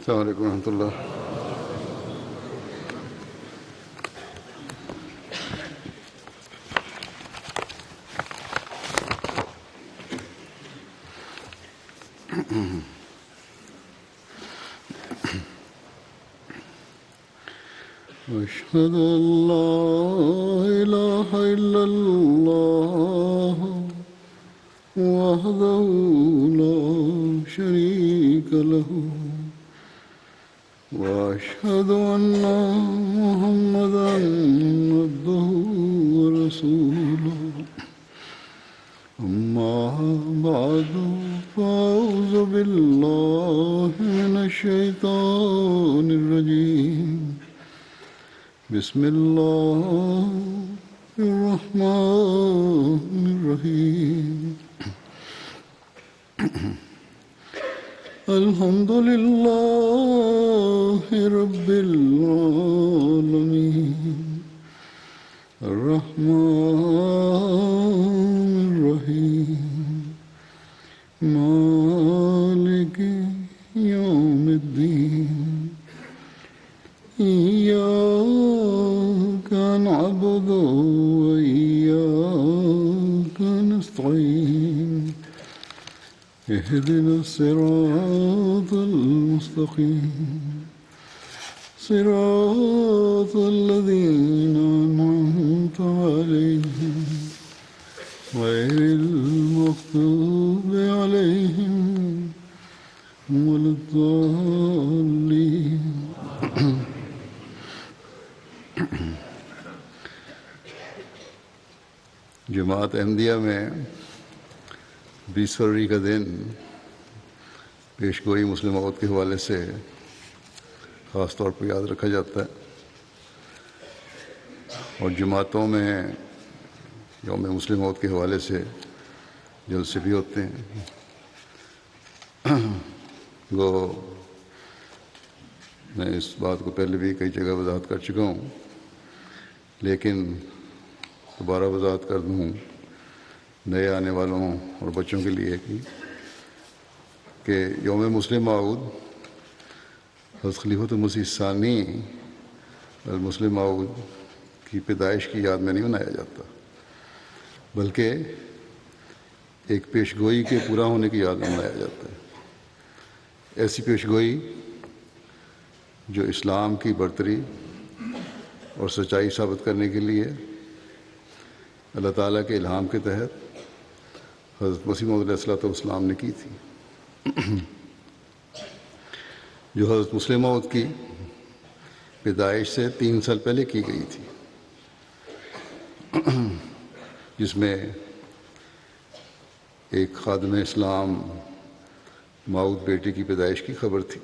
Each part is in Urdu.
السلام علیکم ورحمۃ اللہ. أشهد أن لا إله إلا الله وحده لا شريك له وأشهد أن محمدا عبده ورسوله أما بعد فأعوذ بالله من الشيطان الرجيم بسم الله الرحمن الرحيم الحمد لله رب العالمين الرحمن الرحيم مالك يوم الدين إياك نعبد وإياك نستعين اهدنا الصراط المستقيم صراط الذين أنعمت عليهم غير المغضوب عليهم ولا الضالين. جماعت احمدیہ میں 20 فروری کا دن پیش گوئی مسلم موت کے حوالے سے خاص طور پر یاد رکھا جاتا ہے، اور جماعتوں میں یوم مسلم موت کے حوالے سے جلسے بھی ہوتے ہیں. وہ میں اس بات کو پہلے بھی کئی جگہ وضاحت کر چکا ہوں، لیکن دوبارہ وضاحت کر دوں نئے آنے والوں اور بچوں کے لیے کہ یوم مسلم موعود حضرت خلیفۃ المسیح ثانی المسلم موعود کی پیدائش کی یاد میں نہیں منایا جاتا، بلکہ ایک پیش گوئی کے پورا ہونے کی یاد میں منایا جاتا ہے. ایسی پیش گوئی جو اسلام کی برتری اور سچائی ثابت کرنے کے لیے اللہ تعالیٰ کے الہام کے تحت حضرت مسیح موعود علیہ السلام نے کی تھی، جو حضرت مسلم موعود کی پیدائش سے 3 سال پہلے کی گئی تھی، جس میں ایک خادم اسلام موعود بیٹے کی پیدائش کی خبر تھی،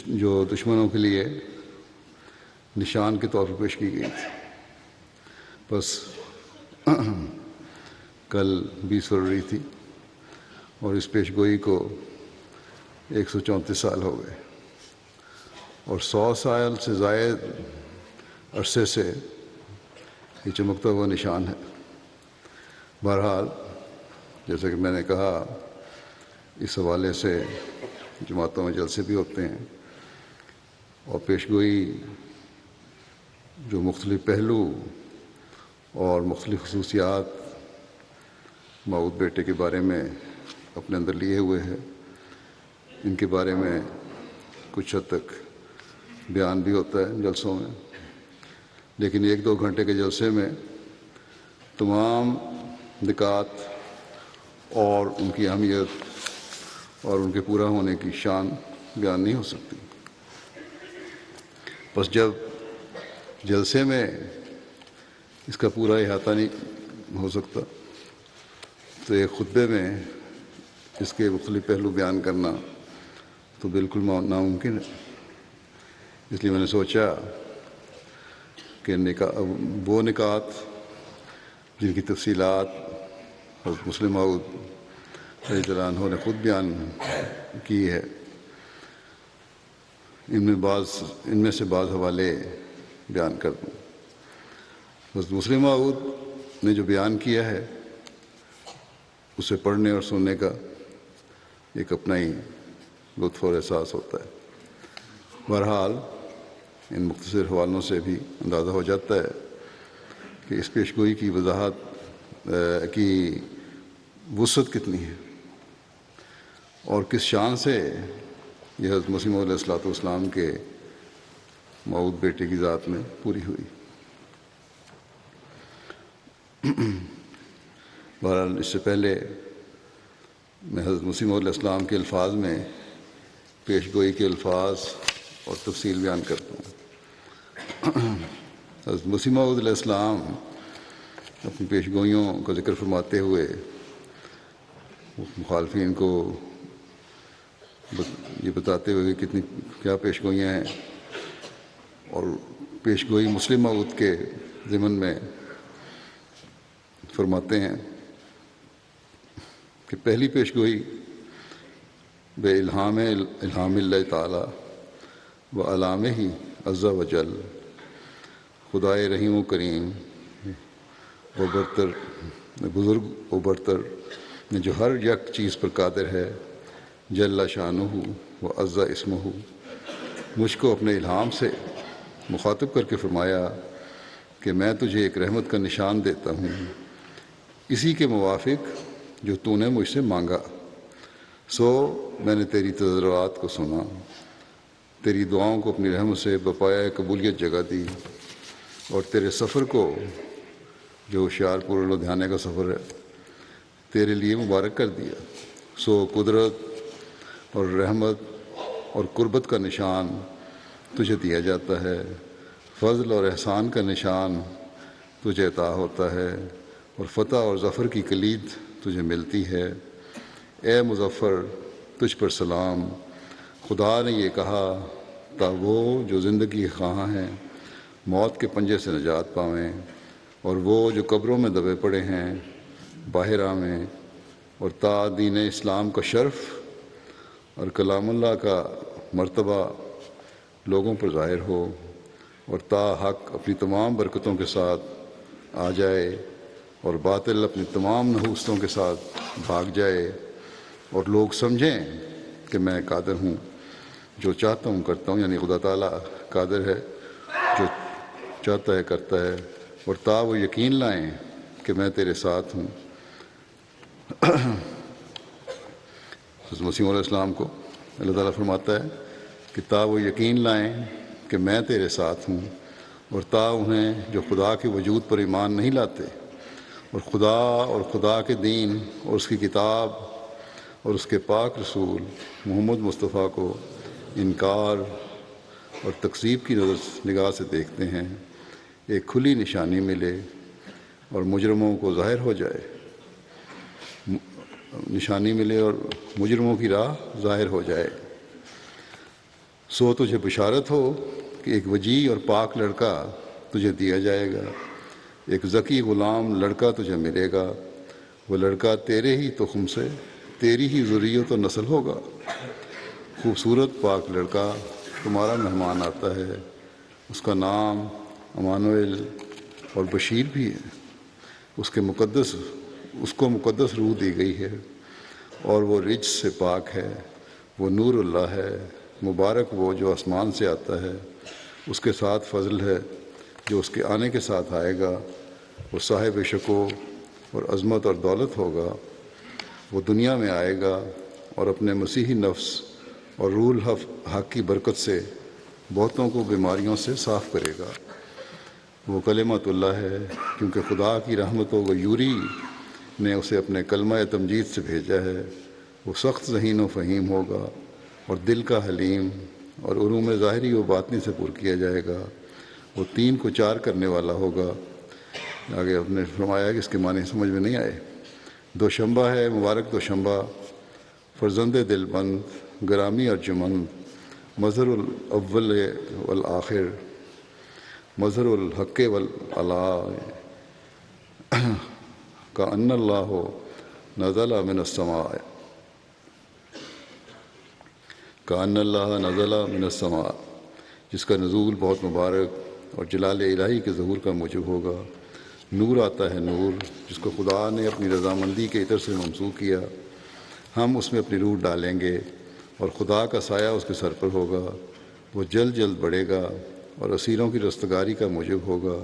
جو دشمنوں کے لیے نشان کے طور پر پیش کی گئی تھی. بس کل 20 فروری تھی اور اس پیش گوئی کو 134 سال ہو گئے، اور 100 سال سے زائد عرصے سے یہ چمکتا ہوا نشان ہے. بہرحال جیسا کہ میں نے کہا، اس حوالے سے جماعتوں میں جلسے بھی ہوتے ہیں، اور پیش گوئی جو مختلف پہلو اور مختلف خصوصیات موعود بیٹے کے بارے میں اپنے اندر لیے ہوئے ہے، ان کے بارے میں کچھ حد تک بیان بھی ہوتا ہے جلسوں میں، لیکن 1-2 گھنٹے کے جلسے میں تمام نکات اور ان کی اہمیت اور ان کے پورا ہونے کی شان بیان نہیں ہو سکتی. بس جب جلسے میں اس کا پورا احاطہ نہیں ہو سکتا تو ایک خطبے میں اس کے مختلف پہلو بیان کرنا تو بالکل ناممکن ہے. اس لیے میں نے سوچا کہ وہ نکات جن کی تفصیلات حضرت مسلم موعود رضی اللہ عنہ نے خود بیان کی ہے، ان میں سے بعض حوالے بیان کر دوں. حضرت مسلم موعود نے جو بیان کیا ہے اسے پڑھنے اور سننے کا ایک اپنا ہی لطف اور احساس ہوتا ہے۔ بہرحال ان مختصر حوالوں سے بھی اندازہ ہو جاتا ہے کہ اس پیشگوئی کی وضاحت کی وسعت کتنی ہے اور کس شان سے یہ حضرت مسیح موعود علیہ الصلوۃ والسلام کے موعود بیٹے کی ذات میں پوری ہوئی۔ بہرحال اس سے پہلے میں حضرت مسیح موعود علیہ السلام کے الفاظ میں پیشگوئی کے الفاظ اور تفصیل بیان کرتا ہوں۔ حضرت مسیح موعود علیہ السلام اپنی پیشگوئیوں کا ذکر فرماتے ہوئے مخالفین کو یہ بتاتے ہوئے کہ کتنی کیا پیشگوئیاں ہیں، اور پیشگوئی مسلم موعود کے ضمن میں فرماتے ہیں کہ پہلی پیشگوئی بے الہام اللہ تعالی و علامہ ہی عز و جل، خدائے رحیم و کریم و برتر بزرگ و برتر نے جو ہر یک چیز پر قادر ہے، جل شانہ و عز اسمہ، مجھ کو اپنے الہام سے مخاطب کر کے فرمایا کہ میں تجھے ایک رحمت کا نشان دیتا ہوں، اسی کے موافق جو تو نے مجھ سے مانگا۔ سو میں نے تیری تضرعات کو سنا، تیری دعاؤں کو اپنی رحمت سے بپایہ قبولیت جگہ دی، اور تیرے سفر کو جو ہوشیارپور لدھیانے کا سفر ہے تیرے لیے مبارک کر دیا۔ سو قدرت اور رحمت اور قربت کا نشان تجھے دیا جاتا ہے، فضل اور احسان کا نشان تجھے عطا ہوتا ہے، اور فتح اور ظفر کی کلید تجھے ملتی ہے۔ اے مظفر، تجھ پر سلام۔ خدا نے یہ کہا تا وہ جو زندگی خواہاں ہیں موت کے پنجے سے نجات پاویں، اور وہ جو قبروں میں دبے پڑے ہیں باہر آویں، اور تا دین اسلام کا شرف اور کلام اللہ کا مرتبہ لوگوں پر ظاہر ہو، اور تا حق اپنی تمام برکتوں کے ساتھ آ جائے، اور باطل اپنی تمام نحوستوں کے ساتھ بھاگ جائے، اور لوگ سمجھیں کہ میں قادر ہوں، جو چاہتا ہوں کرتا ہوں، یعنی خدا تعالیٰ قادر ہے، جو چاہتا ہے کرتا ہے، اور تا وہ یقین لائیں کہ میں تیرے ساتھ ہوں۔ حضرت مسیح علیہ السلام کو اللہ تعالیٰ فرماتا ہے کہ تا وہ یقین لائیں کہ میں تیرے ساتھ ہوں، اور تا انہیں جو خدا کے وجود پر ایمان نہیں لاتے، اور خدا کے دین اور اس کی کتاب اور اس کے پاک رسول محمد مصطفیٰ کو انکار اور تکذیب کی نگاہ سے دیکھتے ہیں، ایک کھلی نشانی ملے اور مجرموں کو ظاہر ہو جائے، نشانی ملے اور مجرموں کی راہ ظاہر ہو جائے۔ سو تجھے بشارت ہو کہ ایک وجیح اور پاک لڑکا تجھے دیا جائے گا، ایک ذکی غلام لڑکا تجھے ملے گا، وہ لڑکا تیرے ہی تخم سے، تیری ہی ذریت و نسل ہوگا۔ خوبصورت پاک لڑکا تمہارا مہمان آتا ہے، اس کا نام امانویل اور بشیر بھی ہے، اس کو مقدس روح دی گئی ہے، اور وہ رجس سے پاک ہے، وہ نور اللہ ہے، مبارک وہ جو آسمان سے آتا ہے، اس کے ساتھ فضل ہے جو اس کے آنے کے ساتھ آئے گا، وہ صاحب شکو اور عظمت اور دولت ہوگا، وہ دنیا میں آئے گا اور اپنے مسیحی نفس اور روح الحق کی برکت سے بہتوں کو بیماریوں سے صاف کرے گا۔ وہ کلمۃ اللہ ہے، کیونکہ خدا کی رحمت و غیوری نے اسے اپنے کلمہ تمجید سے بھیجا ہے۔ وہ سخت ذہین و فہیم ہوگا اور دل کا حلیم، اور علوم ظاہری و باطنی سے پر کیا جائے گا۔ وہ 3 کو 4 کرنے والا ہوگا۔ آگے آپ نے فرمایا کہ اس کے معنی سمجھ میں نہیں آئے۔ دوشنبہ ہے، مبارک دوشنبہ، فرزند دل بند، گرامی ارجمند، مظہر الاول والآخر، مظہر الحق والعلا، کأن اللہ نزل من السماء، کأن اللہ نزل من السماء، جس کا نزول بہت مبارک اور جلال الہی کے ظہور کا موجب ہوگا۔ نور آتا ہے نور، جس کو خدا نے اپنی رضامندی کے عطر سے ممسوح کیا، ہم اس میں اپنی روح ڈالیں گے اور خدا کا سایہ اس کے سر پر ہوگا، وہ جلد جلد بڑھے گا اور اسیروں کی رستگاری کا موجب ہوگا،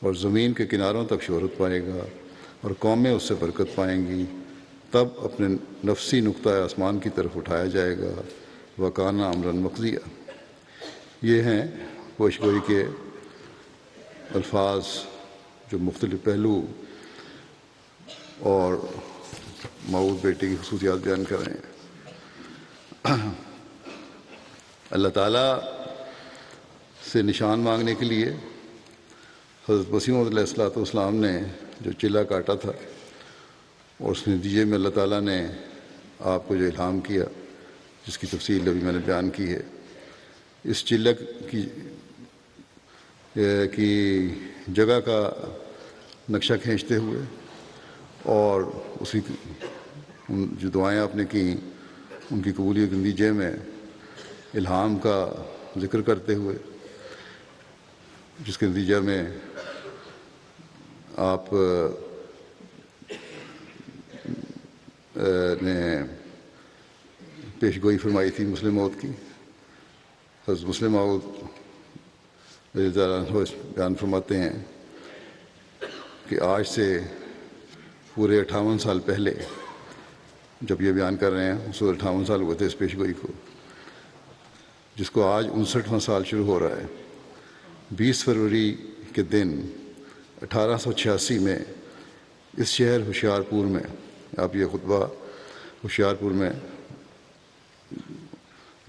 اور زمین کے کناروں تک شہرت پائے گا اور قومیں اس سے برکت پائیں گی۔ تب اپنے نفسی نقطہ آسمان کی طرف اٹھایا جائے گا، وَكَانَ أَمْرًا مَقْضِيًّا۔ یہ ہیں پیشگوئی کے الفاظ جو مختلف پہلو اور موعود بیٹے کی خصوصیات بیان کر رہے ہیں۔ اللہ تعالیٰ سے نشان مانگنے کے لیے حضرت مسیح موعود علیہ السلام نے جو چلہ کاٹا تھا، اور اس نتیجے میں اللہ تعالیٰ نے آپ کو جو الہام کیا، جس کی تفصیل ابھی میں نے بیان کی ہے، اس چلہ کی جگہ کا نقشہ کھینچتے ہوئے اور اسی جو دعائیں آپ نے کی ان کی قبولیت کے نتیجے میں الہام کا ذکر کرتے ہوئے، جس کے نتیجہ میں آپ نے پیش گوئی فرمائی تھی مسلم موعود کی۔ حضرت مسلم موعود رضی اللہ عنہ بیان فرماتے ہیں کہ آج سے پورے 58 سال پہلے جب یہ بیان کر رہے ہیں، اس وقت 58 سال ہوئے تھے اس پیش گوئی کو، جس کو آج 59واں سال شروع ہو رہا ہے۔ 20 فروری کے دن 1886 میں اس شہر ہوشیارپور میں آپ یہ خطبہ ہوشیارپور میں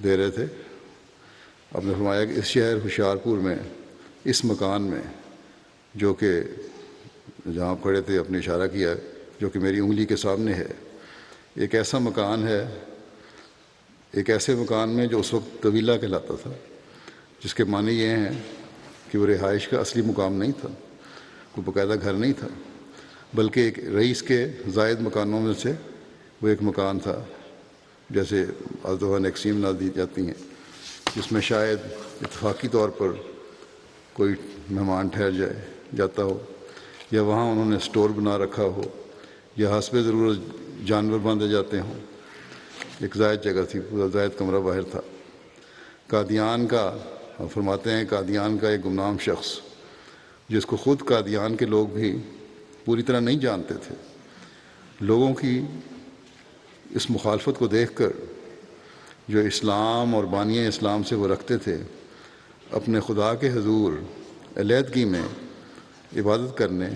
دے رہے تھے۔ آپ نے فرمایا کہ اس شہر ہوشیارپور میں، اس مکان میں، جو کہ جہاں کھڑے تھے اپنے اشارہ کیا، جو کہ میری انگلی کے سامنے ہے، ایک ایسا مکان ہے، ایک ایسے مکان میں جو اس وقت طویلہ کہلاتا تھا، جس کے معنی یہ ہیں کہ وہ رہائش کا اصلی مقام نہیں تھا، کوئی باقاعدہ گھر نہیں تھا، بلکہ ایک رئیس کے زائد مکانوں میں سے وہ ایک مکان تھا، جیسے بعض دفعہ نیکسیم نہ دی جاتی ہیں، جس میں شاید اتفاقی طور پر کوئی مہمان ٹھہر جاتا ہو، یا وہاں انہوں نے سٹور بنا رکھا ہو، یا حسب ضرورت جانور باندھے جاتے ہوں۔ ایک زائد جگہ تھی، پورا زائد کمرہ باہر تھا۔ قادیان کا فرماتے ہیں، قادیان کا ایک گمنام شخص، جس کو خود قادیان کے لوگ بھی پوری طرح نہیں جانتے تھے، لوگوں کی اس مخالفت کو دیکھ کر جو اسلام اور بانی اسلام سے وہ رکھتے تھے، اپنے خدا کے حضور علیحدگی میں عبادت کرنے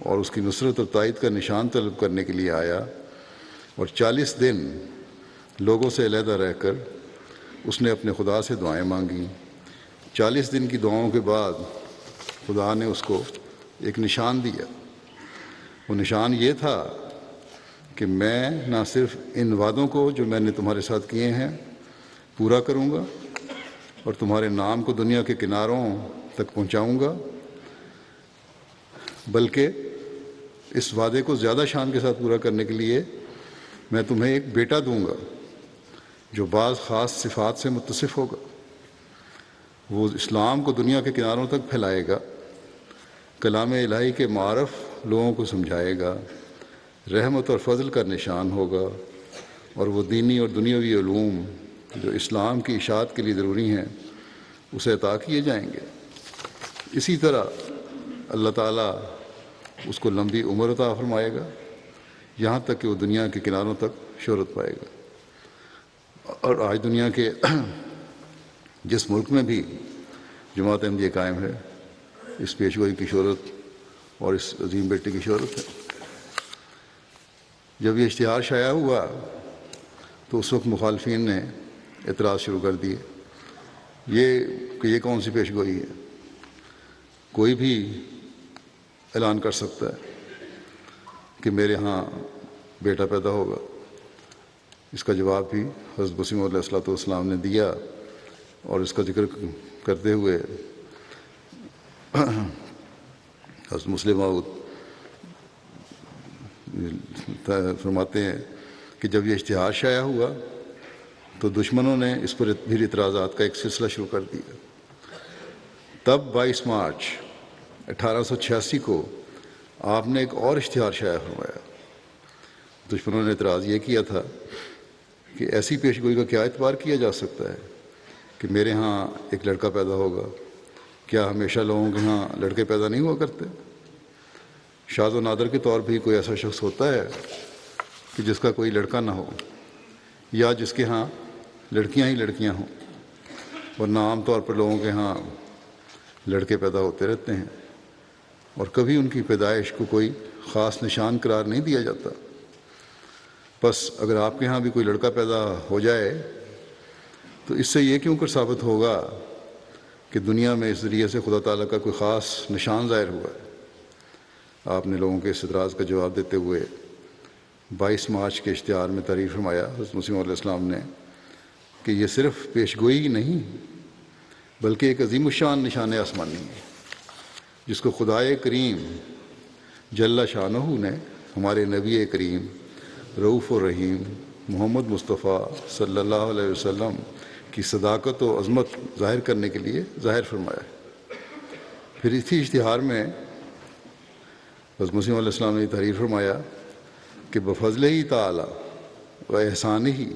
اور اس کی نصرت اور تائید کا نشان طلب کرنے کے لیے آیا، اور 40 دن لوگوں سے علیحدہ رہ کر اس نے اپنے خدا سے دعائیں مانگیں۔ 40 دن کی دعاؤں کے بعد خدا نے اس کو ایک نشان دیا۔ وہ نشان یہ تھا کہ میں نہ صرف ان وعدوں کو جو میں نے تمہارے ساتھ کیے ہیں پورا کروں گا اور تمہارے نام کو دنیا کے کناروں تک پہنچاؤں گا، بلکہ اس وعدے کو زیادہ شان کے ساتھ پورا کرنے کے لیے میں تمہیں ایک بیٹا دوں گا جو بعض خاص صفات سے متصف ہوگا۔ وہ اسلام کو دنیا کے کناروں تک پھیلائے گا، کلام الہی کے معارف لوگوں کو سمجھائے گا، رحمت اور فضل کا نشان ہوگا، اور وہ دینی اور دنیاوی علوم جو اسلام کی اشاعت کے لیے ضروری ہیں اسے عطا کیے جائیں گے۔ اسی طرح اللہ تعالیٰ اس کو لمبی عمر عطا فرمائے گا، یہاں تک کہ وہ دنیا کے کناروں تک شہرت پائے گا۔ اور آج دنیا کے جس ملک میں بھی جماعت احمدیہ قائم ہے، اس پیشگوئی کی شہرت اور اس عظیم بیٹے کی شہرت ہے۔ جب یہ اشتہار شائع ہوا تو اس وقت مخالفین نے اعتراض شروع کر دیے کہ یہ کون سی پیشگوئی ہے، کوئی بھی اعلان کر سکتا ہے کہ میرے ہاں بیٹا پیدا ہوگا۔ اس کا جواب بھی حضرت مسیح موعود علیہ السلام نے دیا، اور اس کا ذکر کرتے ہوئے حضرت مسلم موعود فرماتے ہیں کہ جب یہ اشتہار شائع ہوا تو دشمنوں نے اس پر پھر اعتراضات کا ایک سلسلہ شروع کر دیا۔ تب 22 مارچ 1886 کو آپ نے ایک اور اشتہار شائع فرمایا۔ دشمنوں نے اعتراض یہ کیا تھا کہ ایسی پیش گوئی کا کیا اعتبار کیا جا سکتا ہے کہ میرے ہاں ایک لڑکا پیدا ہوگا؟ کیا ہمیشہ لوگوں کے ہاں لڑکے پیدا نہیں ہوا کرتے؟ شاذ و نادر کے طور پہ ہی کوئی ایسا شخص ہوتا ہے کہ جس کا کوئی لڑکا نہ ہو، یا جس کے ہاں لڑکیاں ہی لڑکیاں ہوں، ورنہ عام طور پر لوگوں کے ہاں لڑکے پیدا ہوتے رہتے ہیں اور کبھی ان کی پیدائش کو کوئی خاص نشان قرار نہیں دیا جاتا۔ بس اگر آپ کے ہاں بھی کوئی لڑکا پیدا ہو جائے تو اس سے یہ کیوں کر ثابت ہوگا کہ دنیا میں اس ذریعے سے خدا تعالیٰ کا کوئی خاص نشان ظاہر ہوا ہے؟ آپ نے لوگوں کے اس اعتراض کا جواب دیتے ہوئے 22 مارچ کے اشتہار میں تحریر فرمایا حضرت مسیح علیہ السلام نے کہ یہ صرف پیش گوئی ہی نہیں بلکہ ایک عظیم الشان نشان آسمانی ہے جس کو خدائے کریم جل شانہ نے ہمارے نبی کریم رؤوف الرحیم محمد مصطفیٰ صلی اللہ علیہ وسلم کی صداقت و عظمت ظاہر کرنے کے لیے ظاہر فرمایا ہے۔ پھر اسی اشتہار میں حضرت مسیح علیہ السلام نے تحریر فرمایا کہ بفضل ہی تعالی و احسان ہی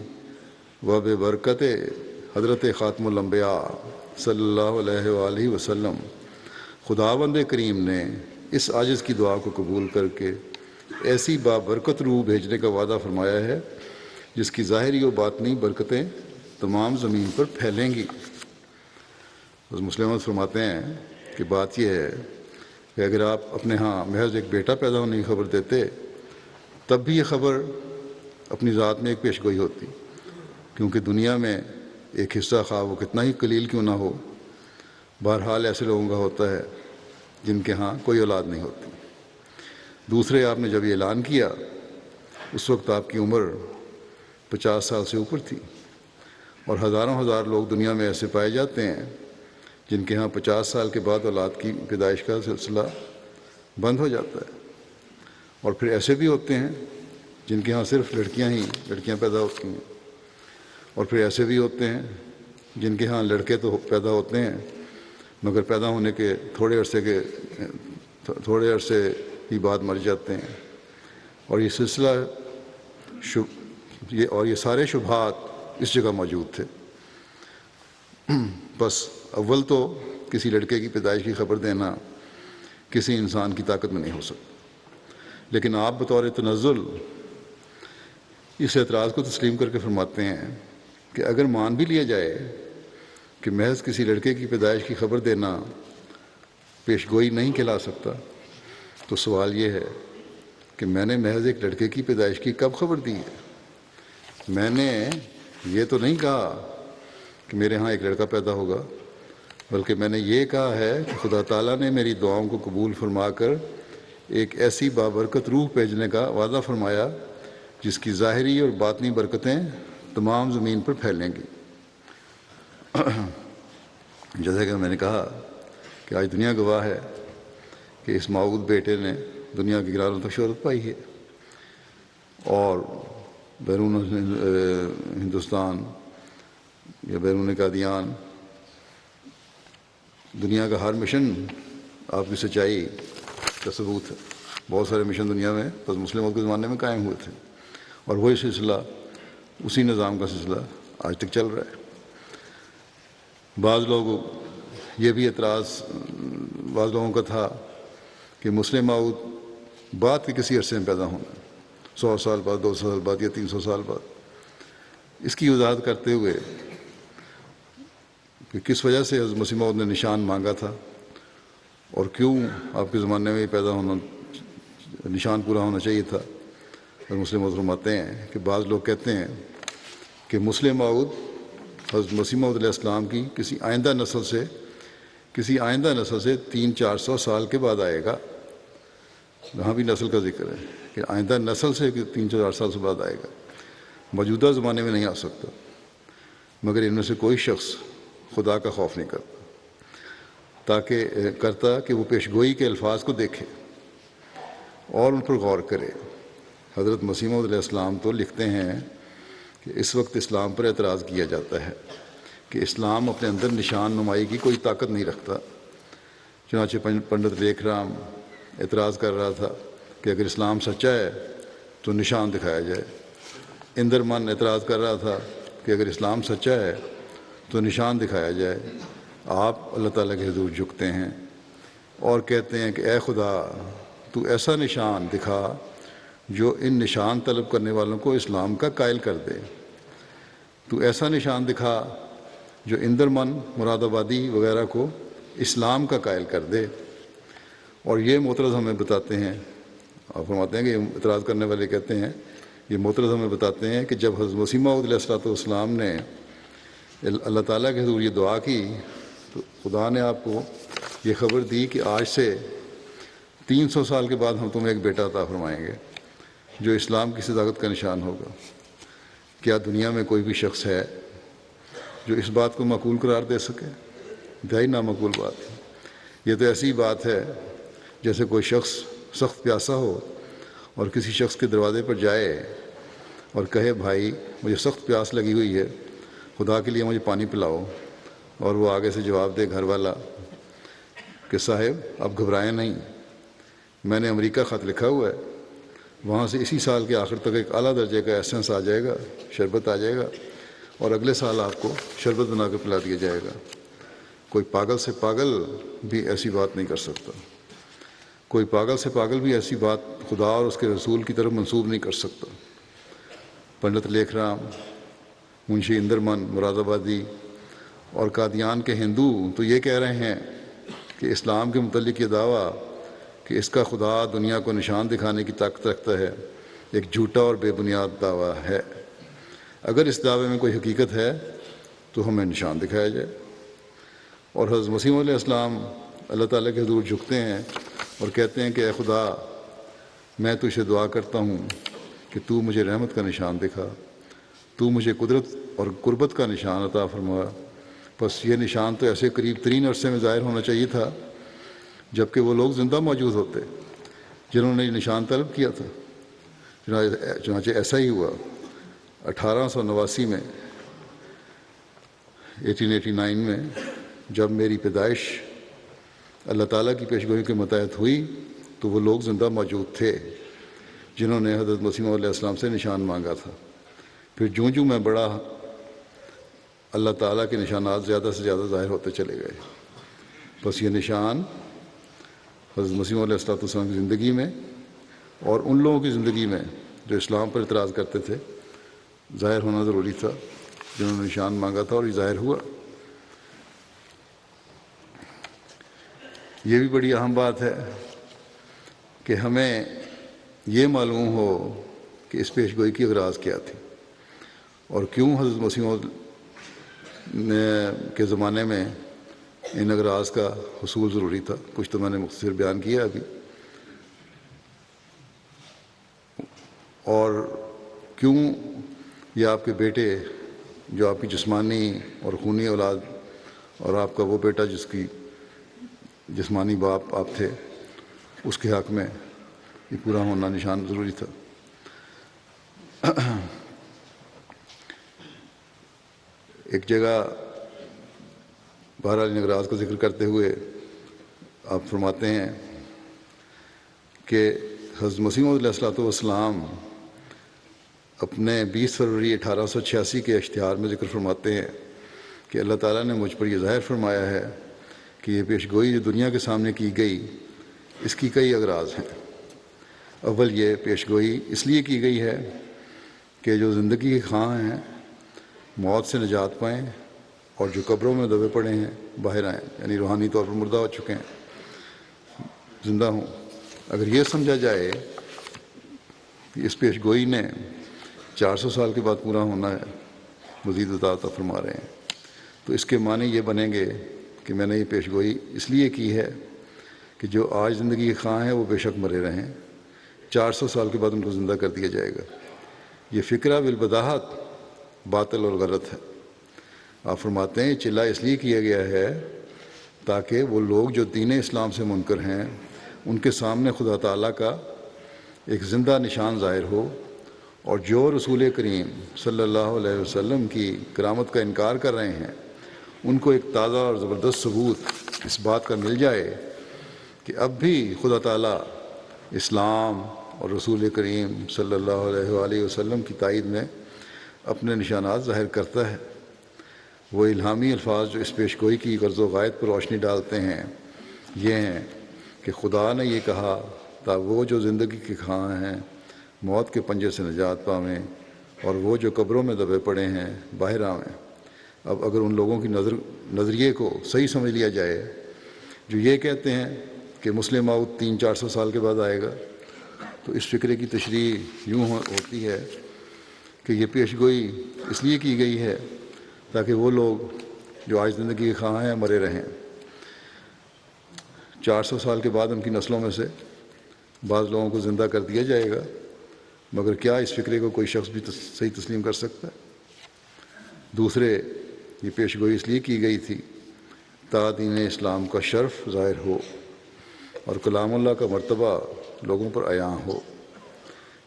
و بے برکت حضرت خاتم الانبیاء صلی اللہ علیہ وآلہ وسلم خداوند کریم نے اس عاجز کی دعا کو قبول کر کے ایسی بابرکت روح بھیجنے کا وعدہ فرمایا ہے جس کی ظاہری و باطنی برکتیں تمام زمین پر پھیلیں گی۔ حضرت مسلم فرماتے ہیں کہ بات یہ ہے کہ اگر آپ اپنے ہاں محض ایک بیٹا پیدا ہونے کی خبر دیتے تب بھی یہ خبر اپنی ذات میں ایک پیش گوئی ہوتی، کیونکہ دنیا میں ایک حصہ خواہ وہ کتنا ہی قلیل کیوں نہ ہو، بہرحال ایسے لوگوں کا ہوتا ہے جن کے ہاں کوئی اولاد نہیں ہوتی۔ دوسرے، آپ نے جب یہ اعلان کیا اس وقت آپ کی عمر 50 سال سے اوپر تھی، اور ہزاروں ہزار لوگ دنیا میں ایسے پائے جاتے ہیں جن کے ہاں 50 سال کے بعد اولاد کی پیدائش کا سلسلہ بند ہو جاتا ہے، اور پھر ایسے بھی ہوتے ہیں جن کے ہاں صرف لڑکیاں پیدا ہوتی ہیں، اور پھر ایسے بھی ہوتے ہیں جن کے ہاں لڑکے تو پیدا ہوتے ہیں مگر پیدا ہونے کے تھوڑے عرصے ہی بعد مر جاتے ہیں، اور یہ سلسلہ اور یہ سارے شبہات اس جگہ موجود تھے۔ بس اول تو کسی لڑکے کی پیدائش کی خبر دینا کسی انسان کی طاقت میں نہیں ہو سکتا، لیکن آپ بطور تنزل اس اعتراض کو تسلیم کر کے فرماتے ہیں کہ اگر مان بھی لیا جائے کہ محض کسی لڑکے کی پیدائش کی خبر دینا پیش گوئی نہیں کہلا سکتا، تو سوال یہ ہے کہ میں نے محض ایک لڑکے کی پیدائش کی کب خبر دی ہے؟ میں نے یہ تو نہیں کہا کہ میرے ہاں ایک لڑکا پیدا ہوگا، بلکہ میں نے یہ کہا ہے کہ خدا تعالیٰ نے میری دعاؤں کو قبول فرما کر ایک ایسی بابرکت روح بھیجنے کا وعدہ فرمایا جس کی ظاہری اور باطنی برکتیں تمام زمین پر پھیلیں گی۔ جیسا کہ میں نے کہا کہ آج دنیا گواہ ہے کہ اس موعود بیٹے نے دنیا کے کناروں تک شہرت پائی ہے، اور بیرون ہندوستان یا بیرون قادیان دنیا کا ہر مشن آپ کی سچائی کا ثبوت ہے۔ بہت سارے مشن دنیا میں بس مسلموں کے زمانے میں قائم ہوئے تھے، اور وہی سلسلہ اسی نظام کا سلسلہ آج تک چل رہا ہے۔ بعض لوگ یہ بھی اعتراض بعض لوگوں کا تھا کہ مسلم موعود بعد کے کسی عرصے میں پیدا ہونا، 100 سال بعد، 200 سال بعد یا 300 سال بعد۔ اس کی وضاحت کرتے ہوئے کہ کس وجہ سے حضرت مسیح موعود نے نشان مانگا تھا اور کیوں آپ کے زمانے میں پیدا ہونا نشان پورا ہونا چاہیے تھا، حضرت مسیح موعود فرماتے ہیں کہ بعض لوگ کہتے ہیں کہ مسلم موعود حضرت مسیح موعود علیہ السلام کی کسی آئندہ نسل سے 300-400 سال کے بعد آئے گا۔ وہاں بھی نسل کا ذکر ہے کہ آئندہ نسل سے 300-400 سال سے بعد آئے گا، موجودہ زمانے میں نہیں آ سکتا۔ مگر ان میں سے کوئی شخص خدا کا خوف نہیں کرتا کہ وہ پیش گوئی کے الفاظ کو دیکھے اور ان پر غور کرے۔ حضرت مسیح موعود علیہ السلام تو لکھتے ہیں کہ اس وقت اسلام پر اعتراض کیا جاتا ہے کہ اسلام اپنے اندر نشان نمائی کی کوئی طاقت نہیں رکھتا۔ چنانچہ پنڈت لیکھ رام اعتراض کر رہا تھا کہ اگر اسلام سچا ہے تو نشان دکھایا جائے، اندرمن اعتراض کر رہا تھا کہ اگر اسلام سچا ہے تو نشان دکھایا جائے. آپ اللہ تعالیٰ کے حضور جھکتے ہیں اور کہتے ہیں کہ اے خدا تو ایسا نشان دکھا جو ان نشان طلب کرنے والوں کو اسلام کا قائل کر دے. تو ایسا نشان دکھا جو اندرمن مراد آبادی وغیرہ کو اسلام کا قائل کر دے. اور یہ معترض ہمیں بتاتے ہیں، آپ فرماتے ہیں کہ یہ اعتراض کرنے والے کہتے ہیں، یہ معترض ہمیں بتاتے ہیں کہ جب حضرت مسیح موعود علیہ الصلوۃ والسلام نے اللہ تعالیٰ کے حضور یہ دعا کی تو خدا نے آپ کو یہ خبر دی کہ آج سے 300 سال کے بعد ہم تمہیں ایک بیٹا عطا فرمائیں گے جو اسلام کی صداقت کا نشان ہوگا. کیا دنیا میں کوئی بھی شخص ہے جو اس بات کو معقول قرار دے سکے؟ انتہائی نامعقول بات ہے. یہ تو ایسی بات ہے جیسے کوئی شخص سخت پیاسا ہو اور کسی شخص کے دروازے پر جائے اور کہے بھائی مجھے سخت پیاس لگی ہوئی ہے، خدا کے لیے مجھے پانی پلاؤ، اور وہ آگے سے جواب دے گھر والا کہ صاحب آپ گھبرائیں نہیں، میں نے امریکہ خط لکھا ہوا ہے، وہاں سے اسی سال کے آخر تک ایک اعلیٰ درجے کا ایسنس آ جائے گا، شربت آ جائے گا، اور اگلے سال آپ کو شربت بنا کے پلا دیا جائے گا. کوئی پاگل سے پاگل بھی ایسی بات نہیں کر سکتا. کوئی پاگل سے پاگل بھی ایسی بات خدا اور اس کے رسول کی طرف منسوب نہیں کر سکتا. پنڈت لیکھ رام، منشی اندرمن مراد آبادی اور قادیان کے ہندو تو یہ کہہ رہے ہیں کہ اسلام کے متعلق یہ دعویٰ کہ اس کا خدا دنیا کو نشان دکھانے کی طاقت رکھتا ہے ایک جھوٹا اور بے بنیاد دعویٰ ہے. اگر اس دعوے میں کوئی حقیقت ہے تو ہمیں نشان دکھایا جائے. اور حضرت مسیح علیہ السلام اللہ تعالیٰ کے حضور جھکتے ہیں اور کہتے ہیں کہ اے خدا میں تجھ سے دعا کرتا ہوں کہ تو مجھے رحمت کا نشان دکھا، تو مجھے قدرت اور قربت کا نشان عطا فرما. بس یہ نشان تو ایسے قریب ترین عرصے میں ظاہر ہونا چاہیے تھا جب کہ وہ لوگ زندہ موجود ہوتے جنہوں نے یہ نشان طلب کیا تھا. چنانچہ ایسا ہی ہوا. 1889 میں 1889 میں جب میری پیدائش اللہ تعالیٰ کی پیشگوئی کے متحد ہوئی تو وہ لوگ زندہ موجود تھے جنہوں نے حضرت مسیح علیہ السلام سے نشان مانگا تھا. پھر جوں جوں میں بڑا اللہ تعالیٰ کے نشانات زیادہ سے زیادہ ظاہر ہوتے چلے گئے. بس یہ نشان حضرت مسیح علیہ السلام کی زندگی میں اور ان لوگوں کی زندگی میں جو اسلام پر اعتراض کرتے تھے ظاہر ہونا ضروری تھا، جنہوں نے نشان مانگا تھا اور یہ ظاہر ہوا. یہ بھی بڑی اہم بات ہے کہ ہمیں یہ معلوم ہو کہ اس پیشگوئی کی اغراض کیا تھی اور کیوں حضرت مسیح کے زمانے میں ان اغراض کا حصول ضروری تھا. کچھ تو میں نے مختصر بیان کیا ابھی. اور کیوں یہ آپ کے بیٹے جو آپ کی جسمانی اور خونی اولاد اور آپ کا وہ بیٹا جس کی جسمانی باپ آپ تھے اس کے حق میں یہ پورا ہونا نشان ضروری تھا. ایک جگہ بہرحال اغراض کا ذکر کرتے ہوئے آپ فرماتے ہیں کہ حضرت مسیح علیہ الصلوۃ والسلام اپنے 20 فروری 1886 کے اشتہار میں ذکر فرماتے ہیں کہ اللہ تعالیٰ نے مجھ پر یہ ظاہر فرمایا ہے کہ یہ پیشگوئی جو دنیا کے سامنے کی گئی اس کی کئی اغراض ہیں. اول یہ پیشگوئی اس لیے کی گئی ہے کہ جو زندگی کے خواہاں ہیں موت سے نجات پائیں اور جو قبروں میں دبے پڑے ہیں باہر آئیں، یعنی روحانی طور پر مردہ ہو چکے ہیں زندہ ہوں. اگر یہ سمجھا جائے کہ اس پیشگوئی نے 400 سال کے بعد پورا ہونا ہے، مزید عطا فرما رہے ہیں، تو اس کے معنی یہ بنیں گے کہ میں نے یہ پیشگوئی اس لیے کی ہے کہ جو آج زندگی کے خواہاں ہیں وہ بے شک مرے رہیں، 400 سال کے بعد ان کو زندہ کر دیا جائے گا. یہ فکرہ بالبداہت باطل اور غلط ہے. آپ فرماتے ہیں چلا اس لیے کیا گیا ہے تاکہ وہ لوگ جو دین اسلام سے منکر ہیں ان کے سامنے خدا تعالیٰ کا ایک زندہ نشان ظاہر ہو، اور جو رسول کریم صلی اللہ علیہ وسلم کی کرامت کا انکار کر رہے ہیں ان کو ایک تازہ اور زبردست ثبوت اس بات کا مل جائے کہ اب بھی خدا تعالیٰ اسلام اور رسول کریم صلی اللہ علیہ وآلہ وسلم کی تائید میں اپنے نشانات ظاہر کرتا ہے۔ وہ الہامی الفاظ جو اس پیش گوئی کی غرض و غایت پر روشنی ڈالتے ہیں یہ ہیں کہ خدا نے یہ کہا تا وہ جو زندگی کے خواہاں ہیں موت کے پنجے سے نجات پاویں، اور وہ جو قبروں میں دبے پڑے ہیں باہر آویں۔ اب اگر ان لوگوں کی نظریے کو صحیح سمجھ لیا جائے جو یہ کہتے ہیں کہ مسلم موت 300-400 سال کے بعد آئے گا، تو اس فکرے کی تشریح یوں ہوتی ہے کہ یہ پیش گوئی اس لیے کی گئی ہے تاکہ وہ لوگ جو آج زندگی کے خواہاں ہیں مرے رہیں۔ 400 سال کے بعد ان کی نسلوں میں سے بعض لوگوں کو زندہ کر دیا جائے گا، مگر کیا اس فکرے کو کوئی شخص بھی صحیح تسلیم کر سکتا ہے؟ دوسرے، یہ پیش گوئی اس لیے کی گئی تھی تا دین اسلام کا شرف ظاہر ہو اور کلام اللہ کا مرتبہ لوگوں پر عیاں ہو۔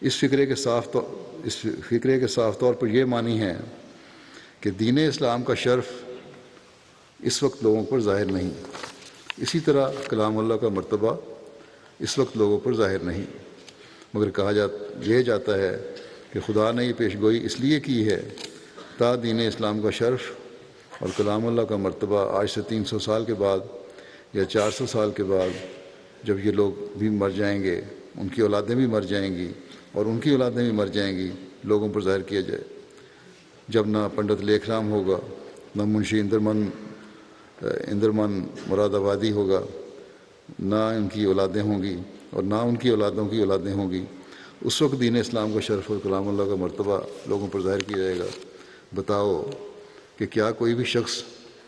اس فکرے کے صاف طور پر یہ معنی ہے کہ دین اسلام کا شرف اس وقت لوگوں پر ظاہر نہیں، اسی طرح کلام اللہ کا مرتبہ اس وقت لوگوں پر ظاہر نہیں، مگر کہا جاتا ہے کہ خدا نے یہ پیش گوئی اس لیے کی ہے تا دین اسلام کا شرف اور کلام اللہ کا مرتبہ آج سے 300 سال کے بعد یا 400 سال کے بعد جب یہ لوگ بھی مر جائیں گے، ان کی اولادیں بھی مر جائیں گی اور ان کی اولادیں بھی مر جائیں گی، لوگوں پر ظاہر کیا جائے۔ جب نہ پنڈت لیکھ رام ہوگا، نہ منشی اندرمن مراد آبادی ہوگا، نہ ان کی اولادیں ہوں گی اور نہ ان کی اولادوں کی اولادیں ہوں گی، اس وقت دین اسلام کا شرف اور کلام اللہ کا مرتبہ لوگوں پر ظاہر کیا جائے گا۔ بتاؤ کہ کیا کوئی بھی شخص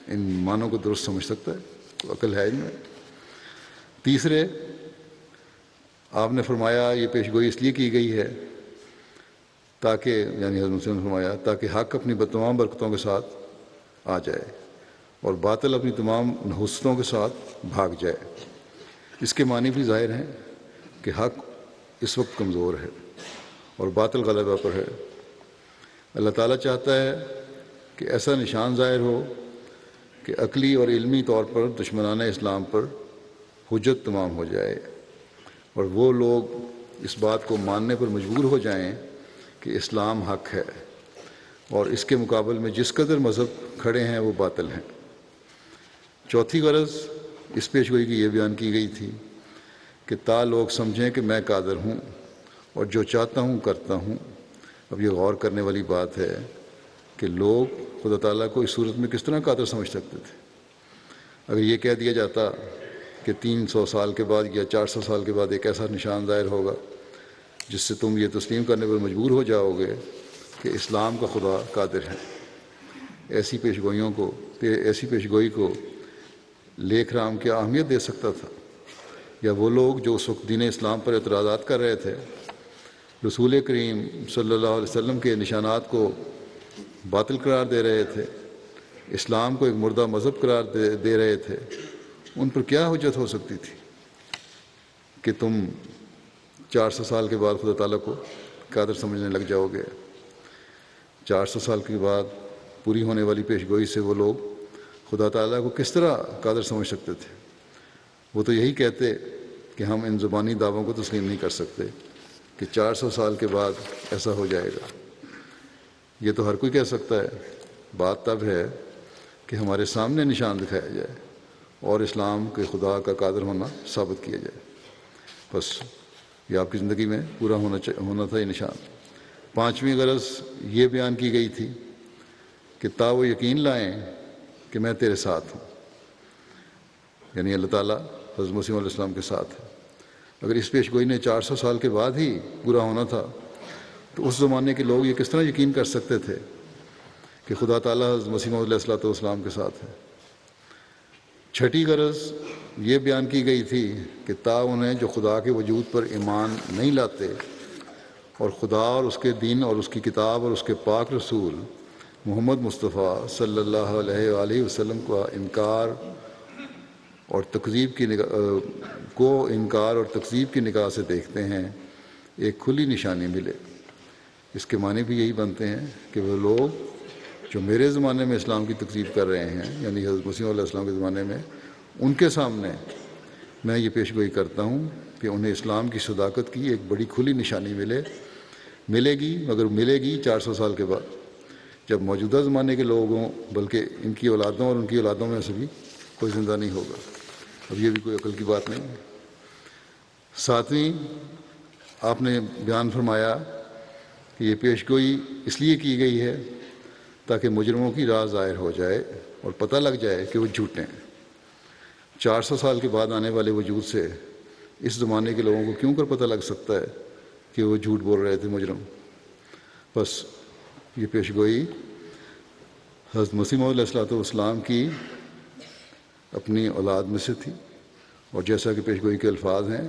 ان معنوں کو درست سمجھ سکتا ہے؟ تو عقل ہے ان میں۔ تیسرے، آپ نے فرمایا یہ پیش گوئی اس لیے کی گئی ہے تاکہ، یعنی حضرت مسلم نے فرمایا، تاکہ حق اپنی تمام برکتوں کے ساتھ آ جائے اور باطل اپنی تمام نحوستوں کے ساتھ بھاگ جائے۔ اس کے معنی بھی ظاہر ہیں کہ حق اس وقت کمزور ہے اور باطل غلبہ پر ہے۔ اللہ تعالیٰ چاہتا ہے کہ ایسا نشان ظاہر ہو کہ عقلی اور علمی طور پر دشمنان اسلام پر حجت تمام ہو جائے اور وہ لوگ اس بات کو ماننے پر مجبور ہو جائیں کہ اسلام حق ہے اور اس کے مقابل میں جس قدر مذہب کھڑے ہیں وہ باطل ہیں۔ چوتھی غرض اس پیش گوئی کی یہ بیان کی گئی تھی کہ تا لوگ سمجھیں کہ میں قادر ہوں اور جو چاہتا ہوں کرتا ہوں۔ اب یہ غور کرنے والی بات ہے کہ لوگ خدا تعالیٰ کو اس صورت میں کس طرح قادر سمجھ سکتے تھے؟ اگر یہ کہہ دیا جاتا کہ 300 سال کے بعد یا 400 سال کے بعد ایک ایسا نشان ظاہر ہوگا جس سے تم یہ تسلیم کرنے پر مجبور ہو جاؤ گے کہ اسلام کا خدا قادر ہے۔ ایسی پیش گوئی کو لیکھ رام کیا اہمیت دے سکتا تھا؟ یا وہ لوگ جو اس وقت دین اسلام پر اعتراضات کر رہے تھے، رسول کریم صلی اللہ علیہ وسلم کے نشانات کو باطل قرار دے رہے تھے، اسلام کو ایک مردہ مذہب قرار دے رہے تھے، ان پر کیا حجت ہو سکتی تھی کہ تم 400 سال کے بعد خدا تعالیٰ کو قادر سمجھنے لگ جاؤ گے؟ 400 سال کے بعد پوری ہونے والی پیش گوئی سے وہ لوگ خدا تعالیٰ کو کس طرح قادر سمجھ سکتے تھے؟ وہ تو یہی کہتے کہ ہم ان زبانی دعووں کو تسلیم نہیں کر سکتے کہ 400 سال کے بعد ایسا ہو جائے گا۔ یہ تو ہر کوئی کہہ سکتا ہے، بات تب ہے کہ ہمارے سامنے نشان دکھایا جائے اور اسلام کے خدا کا قادر ہونا ثابت کیا جائے۔ بس یہ آپ کی زندگی میں پورا ہونا تھا یہ نشان۔ پانچویں غرض یہ بیان کی گئی تھی کہ تا وہ یقین لائیں کہ میں تیرے ساتھ ہوں، یعنی اللہ تعالیٰ حضرت مسیح علیہ السلام کے ساتھ ہے۔ اگر اس پیش گوئی نے 400 سال کے بعد ہی پورا ہونا تھا تو اس زمانے کے لوگ یہ کس طرح یقین کر سکتے تھے کہ خدا تعالیٰ حضرت مسیح علیہ السلام کے ساتھ ہے؟ چھٹی غرض یہ بیان کی گئی تھی کہ تا انہیں جو خدا کے وجود پر ایمان نہیں لاتے اور خدا اور اس کے دین اور اس کی کتاب اور اس کے پاک رسول محمد مصطفیٰ صلی اللہ علیہ وآلہ وسلم کا انکار اور تکذیب کی نگاہ سے دیکھتے ہیں، ایک کھلی نشانی ملے۔ اس کے معنی بھی یہی بنتے ہیں کہ وہ لوگ جو میرے زمانے میں اسلام کی تکذیب کر رہے ہیں، یعنی حضرت مسیح علیہ السلام کے زمانے میں، ان کے سامنے میں یہ پیش گوئی کرتا ہوں کہ انہیں اسلام کی صداقت کی ایک بڑی کھلی نشانی ملے گی، مگر ملے گی 400 سال کے بعد، جب موجودہ زمانے کے لوگ ہوں، بلکہ ان کی اولادوں اور ان کی اولادوں میں سے بھی کوئی زندہ نہیں ہوگا۔ اب یہ بھی کوئی عقل کی بات نہیں ہے۔ ساتویں، آپ نے بیان فرمایا کہ یہ پیش گوئی اس لیے کی گئی ہے تاکہ مجرموں کی راہ ظاہر ہو جائے اور پتہ لگ جائے کہ وہ جھوٹے ہیں۔ 400 سال کے بعد آنے والے وجود سے اس زمانے کے لوگوں کو کیوں کر پتہ لگ سکتا ہے کہ وہ جھوٹ بول رہے تھے مجرم؟ بس یہ پیش گوئی حضرت مسیح موعود علیہ السلام کی اپنی اولاد میں سے تھی، اور جیسا کہ پیش گوئی کے الفاظ ہیں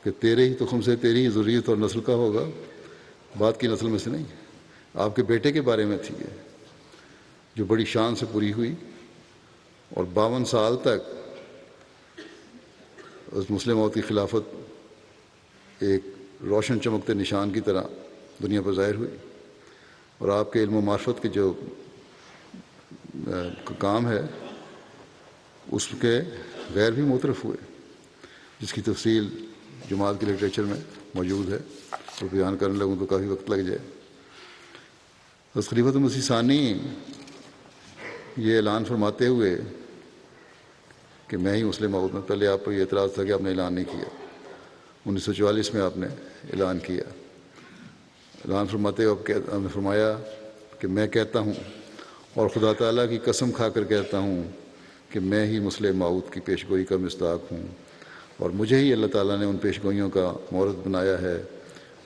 کہ تیرے ہی تخم سے تیری ہی ذریت اور نسل کا ہوگا، بعد کی نسل میں سے نہیں، آپ کے بیٹے کے بارے میں تھی یہ، جو بڑی شان سے پوری ہوئی اور 52 سال تک حضرت مسلم موعود کی خلافت ایک روشن چمکتے نشان کی طرح دنیا پر ظاہر ہوئی، اور آپ کے علم و معرفت کے جو کام ہے اس کے غیر بھی معترف ہوئے، جس کی تفصیل جماعت کے لٹریچر میں موجود ہے، اور بیان کرنے لگوں تو کافی وقت لگ جائے۔ حضرت خلیفۃ المسیح ثانی یہ اعلان فرماتے ہوئے کہ میں ہی مسلم موعود ہوں، پہلے آپ پر یہ اعتراض تھا کہ آپ نے اعلان نہیں کیا، 1944 میں آپ نے اعلان کیا۔ اعلان فرماتے ہوئے آپ نے فرمایا کہ میں کہتا ہوں اور خدا تعالیٰ کی قسم کھا کر کہتا ہوں کہ میں ہی مسلم موعود کی پیش گوئی کا مصداق ہوں، اور مجھے ہی اللہ تعالیٰ نے ان پیش گوئیوں کا مورد بنایا ہے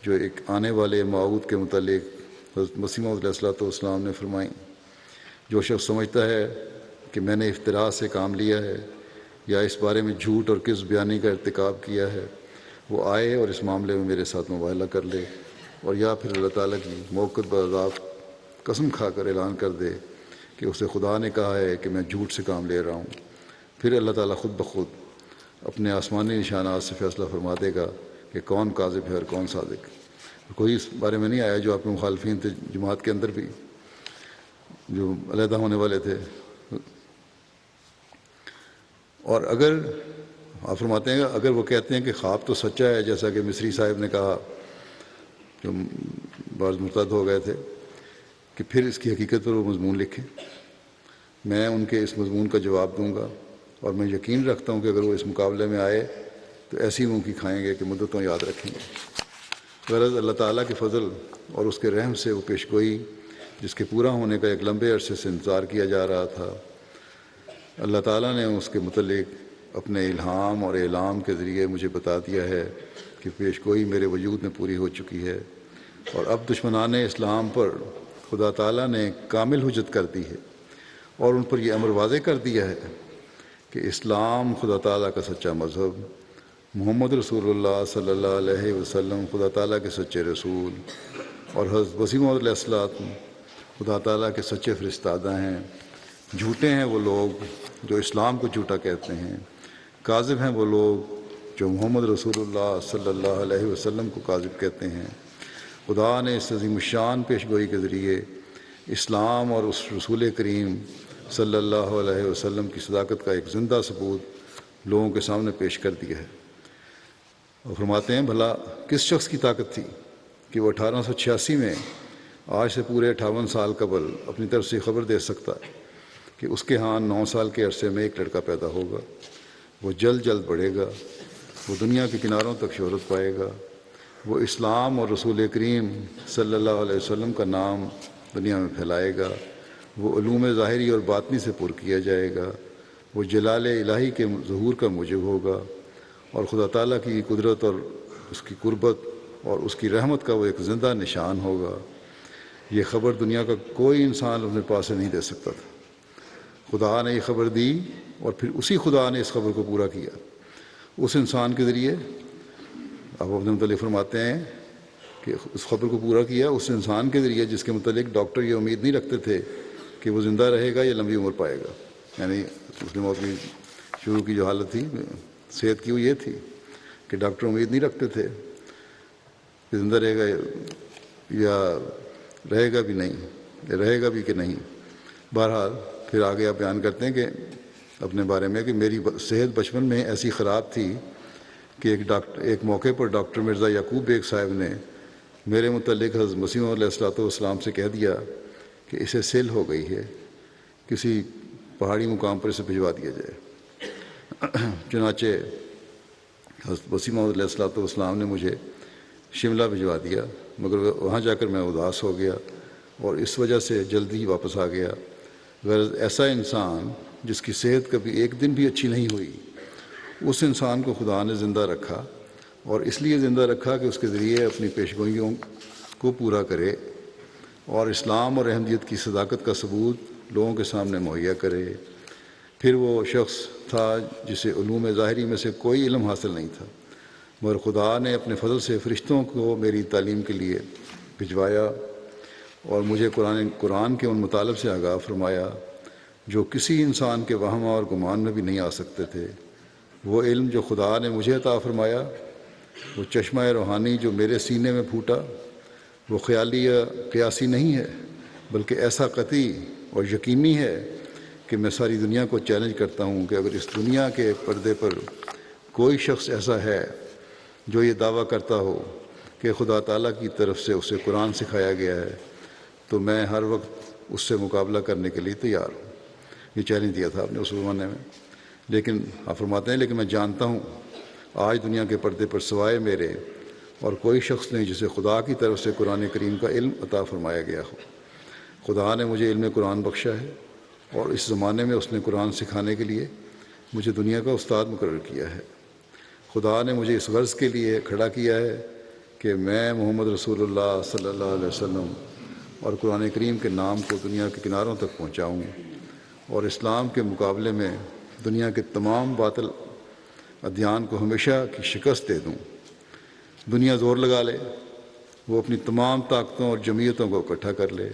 جو ایک آنے والے موعود کے متعلق حضرت مسیح موعود علیہ السلام نے فرمائیں۔ جو شخص سمجھتا ہے کہ میں نے افتراء سے کام لیا ہے یا اس بارے میں جھوٹ اور کذب بیانی کا ارتکاب کیا ہے، وہ آئے اور اس معاملے میں میرے ساتھ مباہلہ کر لے، اور یا پھر اللہ تعالیٰ کی موقت بعذاب قسم کھا کر اعلان کر دے کہ اسے خدا نے کہا ہے کہ میں جھوٹ سے کام لے رہا ہوں۔ پھر اللہ تعالیٰ خود بخود اپنے آسمانی نشانات سے فیصلہ فرما دے گا کہ کون کاذب ہے اور کون صادق۔ کوئی اس بارے میں نہیں آیا جو آپ کے مخالفین تھے جماعت کے اندر بھی، جو علیحدہ ہونے والے تھے۔ اور اگر آپ فرماتے ہیں اگر وہ کہتے ہیں کہ خواب تو سچا ہے، جیسا کہ مصری صاحب نے کہا جو بعض مرتد ہو گئے تھے، کہ پھر اس کی حقیقت پر وہ مضمون لکھیں۔ میں ان کے اس مضمون کا جواب دوں گا، اور میں یقین رکھتا ہوں کہ اگر وہ اس مقابلے میں آئے تو ایسی منہ کی کھائیں گے کہ مدتوں یاد رکھیں گے۔ غرض اللہ تعالیٰ کے فضل اور اس کے رحم سے وہ پیش گوئی جس کے پورا ہونے کا ایک لمبے عرصے سے انتظار کیا جا رہا تھا، اللہ تعالیٰ نے اس کے متعلق اپنے الہام اور اعلام کے ذریعے مجھے بتا دیا ہے کہ پیش گوئی میرے وجود میں پوری ہو چکی ہے، اور اب دشمنان اسلام پر خدا تعالیٰ نے کامل حجت کر دی ہے، اور ان پر یہ امر واضح کر دیا ہے کہ اسلام خدا تعالیٰ کا سچا مذہب، محمد رسول اللہ صلی اللہ علیہ وسلم خدا تعالیٰ کے سچے رسول، اور حضرت مسیح موعود علیہ السلام خدا تعالیٰ کے سچے فرستادہ ہیں۔ جھوٹے ہیں وہ لوگ جو اسلام کو جھوٹا کہتے ہیں، کاذب ہیں وہ لوگ جو محمد رسول اللہ صلی اللہ علیہ وسلم کو کاذب کہتے ہیں۔ خدا نے اس عظیم الشان پیش گوئی کے ذریعے اسلام اور اس رسول کریم صلی اللہ علیہ وسلم کی صداقت کا ایک زندہ ثبوت لوگوں کے سامنے پیش کر دیا ہے۔ اور فرماتے ہیں بھلا کس شخص کی طاقت تھی کہ وہ 1886 میں آج سے پورے 58 سال قبل اپنی طرف سے خبر دے سکتا کہ اس کے ہاں 9 سال کے عرصے میں ایک لڑکا پیدا ہوگا، وہ جلد جلد بڑھے گا، وہ دنیا کے کناروں تک شہرت پائے گا، وہ اسلام اور رسول کریم صلی اللہ علیہ وسلم کا نام دنیا میں پھیلائے گا، وہ علوم ظاہری اور باطنی سے پر کیا جائے گا، وہ جلال الہی کے ظہور کا موجب ہوگا، اور خدا تعالیٰ کی قدرت اور اس کی قربت اور اس کی رحمت کا وہ ایک زندہ نشان ہوگا۔ یہ خبر دنیا کا کوئی انسان اپنے پاس سے نہیں دے سکتا تھا۔ خدا نے یہ خبر دی، اور پھر اسی خدا نے اس خبر کو پورا کیا اس انسان کے ذریعے۔ آپ اپنے متعلق فرماتے ہیں کہ اس خبر کو پورا کیا اس انسان کے ذریعے جس کے متعلق ڈاکٹر یہ امید نہیں رکھتے تھے کہ وہ زندہ رہے گا یا لمبی عمر پائے گا۔ یعنی مسلم موت کی شروع کی جو حالت تھی صحت کی وہ یہ تھی کہ ڈاکٹر امید نہیں رکھتے تھے کہ زندہ رہے گا یا رہے گا بھی نہیں، یا رہے گا بھی کہ نہیں۔ بہرحال پھر آگے آپ بیان کرتے ہیں کہ اپنے بارے میں کہ میری صحت بچپن میں ایسی خراب تھی کہ ایک موقع پر ڈاکٹر مرزا یعقوب بیگ صاحب نے میرے متعلق حضرت مسیح علیہ السلام سے کہہ دیا کہ اسے سیل ہو گئی ہے، کسی پہاڑی مقام پر اسے بھجوا دیا جائے۔ چنانچہ حضرت مسیح موعود علیہ الصلوۃ والسلام نے مجھے شملہ بھجوا دیا، مگر وہاں جا کر میں اداس ہو گیا اور اس وجہ سے جلدی واپس آ گیا۔ غرض ایسا انسان جس کی صحت کبھی ایک دن بھی اچھی نہیں ہوئی، اس انسان کو خدا نے زندہ رکھا، اور اس لیے زندہ رکھا کہ اس کے ذریعے اپنی پیشگوئیوں کو پورا کرے اور اسلام اور احمدیت کی صداقت کا ثبوت لوگوں کے سامنے مہیا کرے۔ پھر وہ شخص تھا جسے علوم ظاہری میں سے کوئی علم حاصل نہیں تھا، مگر خدا نے اپنے فضل سے فرشتوں کو میری تعلیم کے لیے بھجوایا اور مجھے قرآن کے ان مطالب سے آگاہ فرمایا جو کسی انسان کے وہم اور گمان میں بھی نہیں آ سکتے تھے۔ وہ علم جو خدا نے مجھے عطا فرمایا، وہ چشمہ روحانی جو میرے سینے میں پھوٹا، وہ خیالی یا قیاسی نہیں ہے، بلکہ ایسا قطعی اور یقینی ہے کہ میں ساری دنیا کو چیلنج کرتا ہوں کہ اگر اس دنیا کے پردے پر کوئی شخص ایسا ہے جو یہ دعویٰ کرتا ہو کہ خدا تعالیٰ کی طرف سے اسے قرآن سکھایا گیا ہے، تو میں ہر وقت اس سے مقابلہ کرنے کے لیے تیار ہوں۔ یہ چیلنج دیا تھا آپ نے اس زمانے میں۔ لیکن آپ فرماتے ہیں لیکن میں جانتا ہوں آج دنیا کے پردے پر سوائے میرے اور کوئی شخص نہیں جسے خدا کی طرف سے قرآن کریم کا علم عطا فرمایا گیا ہو۔ خدا نے مجھے علم قرآن بخشا ہے اور اس زمانے میں اس نے قرآن سکھانے کے لیے مجھے دنیا کا استاد مقرر کیا ہے۔ خدا نے مجھے اس غرض کے لیے کھڑا کیا ہے کہ میں محمد رسول اللہ صلی اللہ علیہ وسلم اور قرآن کریم کے نام کو دنیا کے کناروں تک پہنچاؤں اور اسلام کے مقابلے میں دنیا کے تمام باطل ادیان کو ہمیشہ کی شکست دے دوں۔ دنیا زور لگا لے، وہ اپنی تمام طاقتوں اور جمعیتوں کو اکٹھا کر لے،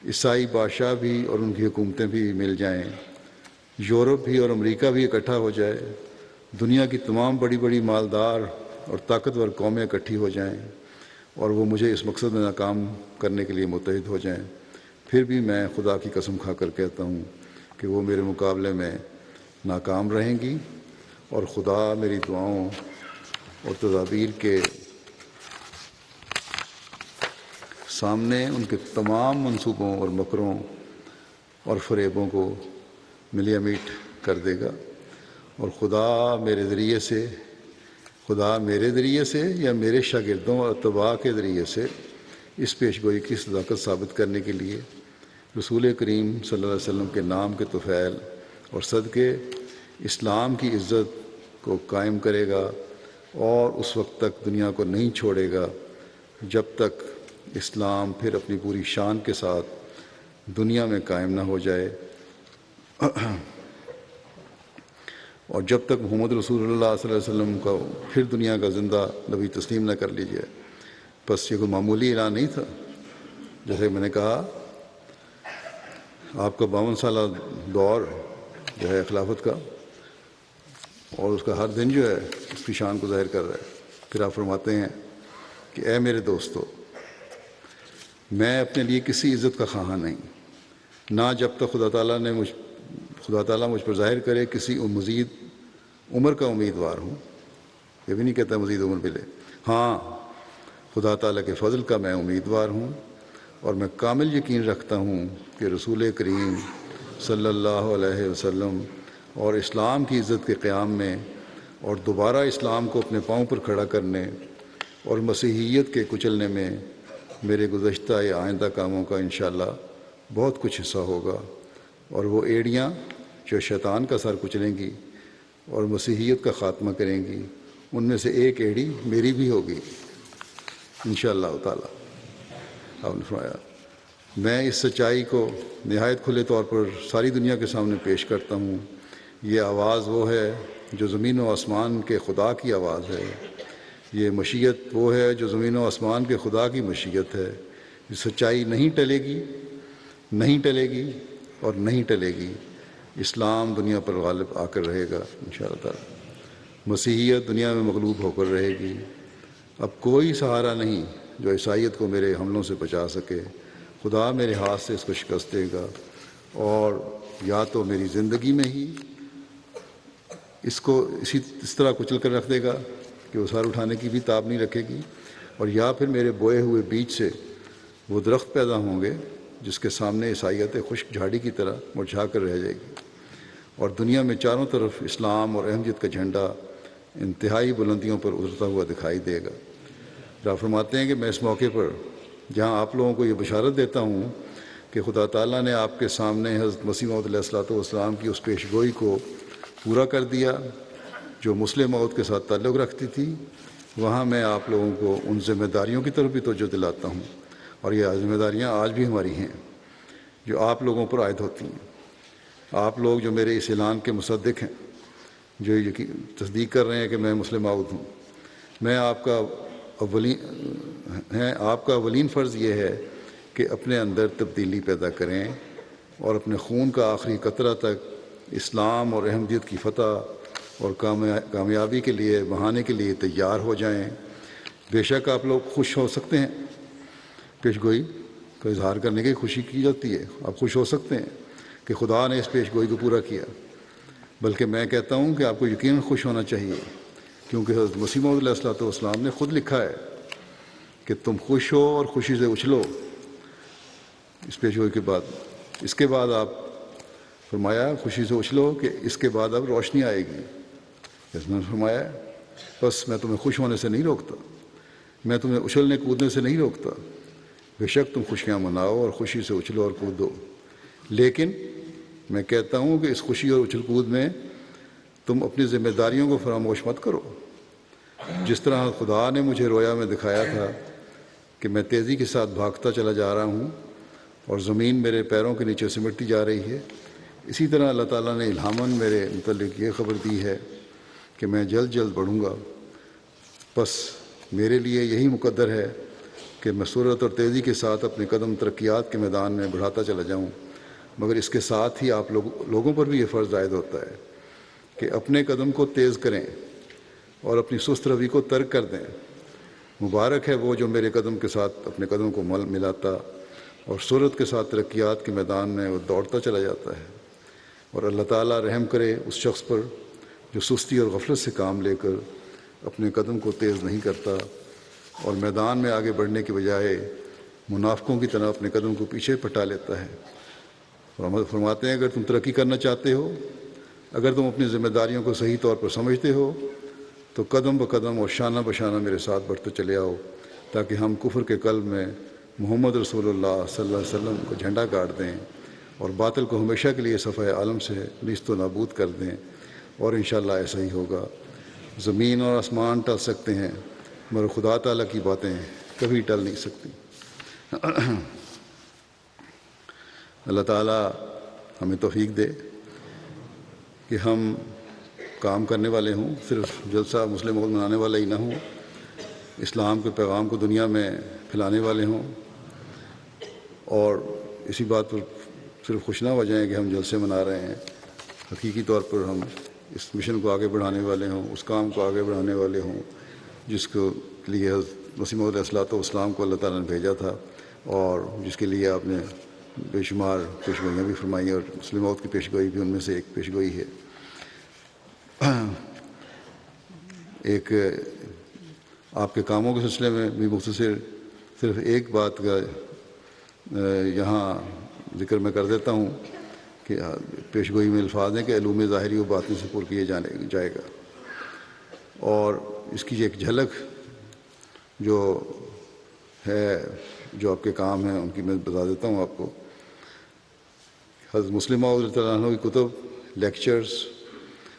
عیسائی بادشاہ بھی اور ان کی حکومتیں بھی مل جائیں، یورپ بھی اور امریکہ بھی اکٹھا ہو جائے، دنیا کی تمام بڑی بڑی مالدار اور طاقتور قومیں اکٹھی ہو جائیں اور وہ مجھے اس مقصد میں ناکام کرنے کے لیے متحد ہو جائیں، پھر بھی میں خدا کی قسم کھا کر کہتا ہوں کہ وہ میرے مقابلے میں ناکام رہیں گی، اور خدا میری دعاؤں اور تدابیر کے سامنے ان کے تمام منصوبوں اور مکروں اور فریبوں کو ملیا میٹ کر دے گا، اور خدا میرے ذریعے سے یا میرے شاگردوں اور اتباع کے ذریعے سے اس پیشگوئی کی صداقت ثابت کرنے کے لیے رسول کریم صلی اللہ علیہ وسلم کے نام کے طفیل اور صدقے اسلام کی عزت کو قائم کرے گا، اور اس وقت تک دنیا کو نہیں چھوڑے گا جب تک اسلام پھر اپنی پوری شان کے ساتھ دنیا میں قائم نہ ہو جائے، اور جب تک محمد رسول اللہ صلی اللہ علیہ وسلم کو پھر دنیا کا زندہ نبی تسلیم نہ کر لی جائے۔ بس یہ کوئی معمولی اعلان نہیں تھا۔ جیسے میں نے کہا، آپ کا 52 سالہ دور جو ہے خلافت کا، اور اس کا ہر دن جو ہے اس کی شان کو ظاہر کر رہا ہے۔ پھر آپ فرماتے ہیں کہ اے میرے دوستو، میں اپنے لیے کسی عزت کا خواہاں نہیں، نہ جب تک خدا تعالیٰ مجھ پر ظاہر کرے کسی مزید عمر کا امیدوار ہوں۔ یہ بھی نہیں کہتا مزید عمر ملے، ہاں خدا تعالیٰ کے فضل کا میں امیدوار ہوں، اور میں کامل یقین رکھتا ہوں کہ رسول کریم صلی اللہ علیہ وسلم اور اسلام کی عزت کے قیام میں اور دوبارہ اسلام کو اپنے پاؤں پر کھڑا کرنے اور مسیحیت کے کچلنے میں میرے گزشتہ یا آئندہ کاموں کا انشاءاللہ بہت کچھ حصہ ہوگا، اور وہ ایڑیاں جو شیطان کا سر کچلیں گی اور مسیحیت کا خاتمہ کریں گی، ان میں سے ایک ایڑی میری بھی ہوگی انشاءاللہ تعالی۔ آپ نے فرمایا، میں اس سچائی کو نہایت کھلے طور پر ساری دنیا کے سامنے پیش کرتا ہوں۔ یہ آواز وہ ہے جو زمین و آسمان کے خدا کی آواز ہے، یہ مشیت وہ ہے جو زمین و آسمان کے خدا کی مشیت ہے۔ یہ سچائی نہیں ٹلے گی اور نہیں ٹلے گی۔ اسلام دنیا پر غالب آ کر رہے گا انشاءاللہ تعالی، مسیحیت دنیا میں مغلوب ہو کر رہے گی۔ اب کوئی سہارا نہیں جو عیسائیت کو میرے حملوں سے بچا سکے۔ خدا میرے ہاتھ سے اس کو شکست دے گا، اور یا تو میری زندگی میں ہی اس کو اس طرح کچل کر رکھ دے گا کہ وہ سر اٹھانے کی بھی تاب نہیں رکھے گی، اور یا پھر میرے بوئے ہوئے بیج سے وہ درخت پیدا ہوں گے جس کے سامنے عیسائیت خشک جھاڑی کی طرح مرجھا کر رہ جائے گی، اور دنیا میں چاروں طرف اسلام اور احمدیت کا جھنڈا انتہائی بلندیوں پر اترتا ہوا دکھائی دے گا۔ آپ فرماتے ہیں کہ میں اس موقع پر جہاں آپ لوگوں کو یہ بشارت دیتا ہوں کہ خدا تعالیٰ نے آپ کے سامنے حضرت مسیح موعود علیہ الصلوۃ والسلام کی اس پیش گوئی کو پورا کر دیا جو مسلم موعود کے ساتھ تعلق رکھتی تھی، وہاں میں آپ لوگوں کو ان ذمہ داریوں کی طرف بھی توجہ دلاتا ہوں، اور یہ ذمہ داریاں آج بھی ہماری ہیں جو آپ لوگوں پر عائد ہوتی ہیں۔ آپ لوگ جو میرے اس اعلان کے مصدق ہیں، جو تصدیق کر رہے ہیں کہ میں مسلم موعود ہوں، میں آپ کا اولین فرض یہ ہے کہ اپنے اندر تبدیلی پیدا کریں اور اپنے خون کا آخری قطرہ تک اسلام اور احمدیت کی فتح اور کامیابی کے لیے بہانے کے لیے تیار ہو جائیں۔ بے شک آپ لوگ خوش ہو سکتے ہیں، پیش گوئی کا اظہار کرنے کی خوشی کی جاتی ہے، آپ خوش ہو سکتے ہیں کہ خدا نے اس پیش گوئی کو پورا کیا، بلکہ میں کہتا ہوں کہ آپ کو یقیناً خوش ہونا چاہیے، کیونکہ حضرت مسیح موعود علیہ الصلوۃ والسلام نے خود لکھا ہے کہ تم خوش ہو اور خوشی سے اچھلو اس پیش گوئی کے بعد۔ اس کے بعد آپ فرمایا خوشی سے اچھلو کہ اس کے بعد اب روشنی آئے گی۔ اس نے فرمایا بس میں تمہیں خوش ہونے سے نہیں روکتا، میں تمہیں اچھلنے کودنے سے نہیں روکتا، بے شک تم خوشیاں مناؤ اور خوشی سے اچھلو اور کودو، لیکن میں کہتا ہوں کہ اس خوشی اور اچھل کود میں تم اپنی ذمہ داریوں کو فراموش مت کرو۔ جس طرح خدا نے مجھے رویا میں دکھایا تھا کہ میں تیزی کے ساتھ بھاگتا چلا جا رہا ہوں اور زمین میرے پیروں کے نیچے سمٹتی جا رہی ہے، اسی طرح اللہ تعالیٰ نے الہاماً میرے متعلق یہ خبر دی ہے کہ میں جلد جلد بڑھوں گا۔ بس میرے لیے یہی مقدر ہے کہ میں سرعت اور تیزی کے ساتھ اپنے قدم ترقیات کے میدان میں بڑھاتا چلا جاؤں، مگر اس کے ساتھ ہی آپ لوگوں پر بھی یہ فرض عائد ہوتا ہے کہ اپنے قدم کو تیز کریں اور اپنی سست روی کو ترک کر دیں۔ مبارک ہے وہ جو میرے قدم کے ساتھ اپنے قدم کو ملاتا اور سرعت کے ساتھ ترقیات کے میدان میں وہ دوڑتا چلا جاتا ہے، اور اللہ تعالیٰ رحم کرے اس شخص پر جو سستی اور غفلت سے کام لے کر اپنے قدم کو تیز نہیں کرتا اور میدان میں آگے بڑھنے کے بجائے منافقوں کی طرح اپنے قدم کو پیچھے پٹا لیتا ہے۔ فرماتے ہیں اگر تم ترقی کرنا چاہتے ہو، اگر تم اپنی ذمہ داریوں کو صحیح طور پر سمجھتے ہو، تو قدم بقدم اور شانہ بشانہ میرے ساتھ بڑھتے چلے آؤ، تاکہ ہم کفر کے قلب میں محمد رسول اللہ صلی اللہ علیہ وسلم کو جھنڈا گاڑ دیں اور باطل کو ہمیشہ کے لیے صفحہ عالم سے نیست و نابود کر دیں، اور انشاءاللہ ایسا ہی ہوگا۔ زمین اور آسمان ٹل سکتے ہیں مگر خدا تعالیٰ کی باتیں کبھی ٹل نہیں سکتی۔ اللہ تعالیٰ ہمیں توفیق دے کہ ہم کام کرنے والے ہوں، صرف جلسہ مسلم موعود منانے والے ہی نہ ہوں، اسلام کے پیغام کو دنیا میں پھیلانے والے ہوں، اور اسی بات پر صرف خوش نہ ہو جائیں کہ ہم جلسے منا رہے ہیں، حقیقی طور پر ہم اس مشن کو آگے بڑھانے والے ہوں، اس کام کو آگے بڑھانے والے ہوں جس کے لیے حضرت مسیح موعود علیہ الصلوۃ والسلام کو اللہ تعالیٰ نے بھیجا تھا، اور جس کے لیے آپ نے بے شمار پیشگوئیاں بھی فرمائی، اور مسلم موعود کی پیشگوئی بھی ان میں سے ایک پیشگوئی ہے۔ ایک آپ کے کاموں کے سلسلے میں بھی مختصر صرف ایک بات کا یہاں ذکر میں کر دیتا ہوں کہ پیشگوئی میں الفاظ ہیں کہ علوم ظاہری و باطنی سے پر کیے جائے گا، اور اس کی ایک جھلک جو ہے جو آپ کے کام ہیں ان کی میں بتا دیتا ہوں آپ کو۔ حضرت مسلم موعود رضی اللہ عنہ کی کتب، لیکچرز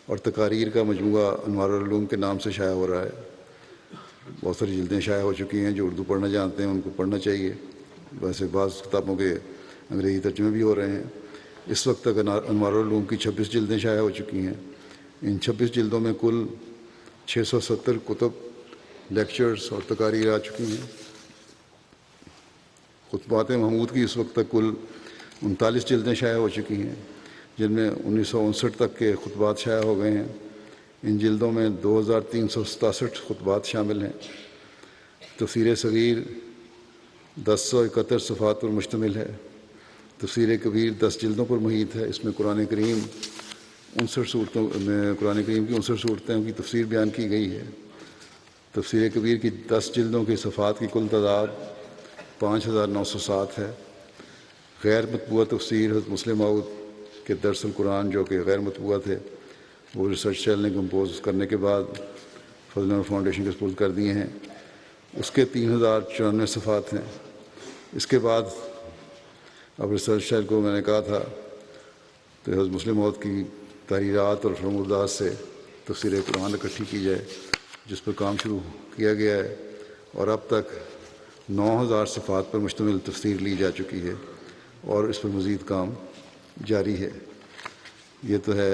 اور تقاریر کا مجموعہ انوار العلوم کے نام سے شائع ہو رہا ہے۔ بہت ساری جلدیں شائع ہو چکی ہیں، جو اردو پڑھنا جانتے ہیں ان کو پڑھنا چاہیے، ویسے بعض کتابوں کے انگریزی ترجمے بھی ہو رہے ہیں۔ اس وقت تک انوار العلوم کی 26 جلدیں شائع ہو چکی ہیں۔ ان 26 جلدوں میں کل 670 کتب، لیکچرز اور تقاریر آ چکی ہیں۔ خطبات محمود کی اس وقت تک کل 39 جلدیں شائع ہو چکی ہیں، جن میں 1959 تک کے خطبات شائع ہو گئے ہیں۔ ان جلدوں میں 2367 خطبات شامل ہیں۔ تفسیر صغیر 1071 صفحات پر مشتمل ہے۔ تفسیر کبیر 10 جلدوں پر محیط ہے۔ اس میں قرآن کریم کی 59 صورتوں کی تفسیر بیان کی گئی ہے۔ تفسیر کبیر کی 10 جلدوں کے صفحات کی کل تعداد 5907 ہے۔ غیر مطبوعہ تفسیر حضرت مسلم موعود کے درس القرآن جو کہ غیر مطبوعہ تھے وہ ریسرچ سیل نے کمپوز کرنے کے بعد فضل الرحمن فاؤنڈیشن کے سپرد کر دیے ہیں. اس کے 3094 صفحات ہیں. اس کے بعد اب ریسرچ سیل کو میں نے کہا تھا تو حضرت مسلم موعود کی تحریرات اور فرمودات سے تفسیر قرآن اکٹھی کی جائے، جس پر کام شروع کیا گیا ہے اور اب تک 9000 صفحات پر مشتمل تفسیر لی جا چکی ہے اور اس پر مزید کام جاری ہے. یہ تو ہے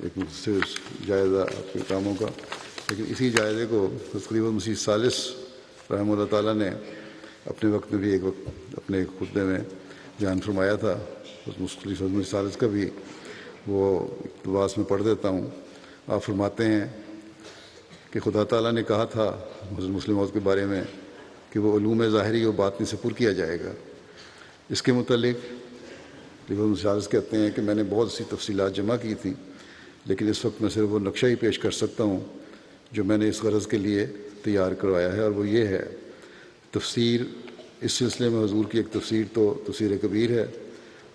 ایک مختصر جائزہ آپ کے کاموں کا، لیکن اسی جائزے کو تقریباً مسیح ثالث رحمہ اللہ تعالیٰ نے اپنے وقت میں بھی ایک وقت اپنے خطبے میں بیان فرمایا تھا. اس مختلف مسیح ثالث کا بھی وہ اقتباس میں پڑھ دیتا ہوں. آپ فرماتے ہیں کہ خدا تعالیٰ نے کہا تھا حضرت مسلم موعود کے بارے میں کہ وہ علوم ظاہری و باطنی سے پر کیا جائے گا. اس کے متعلق مسیح کہتے ہیں کہ میں نے بہت سی تفصیلات جمع کی تھیں، لیکن اس وقت میں صرف وہ نقشہ ہی پیش کر سکتا ہوں جو میں نے اس غرض کے لیے تیار کروایا ہے، اور وہ یہ ہے: تفسیر اس سلسلے میں حضور کی ایک تفسیر تو تفسیر کبیر ہے،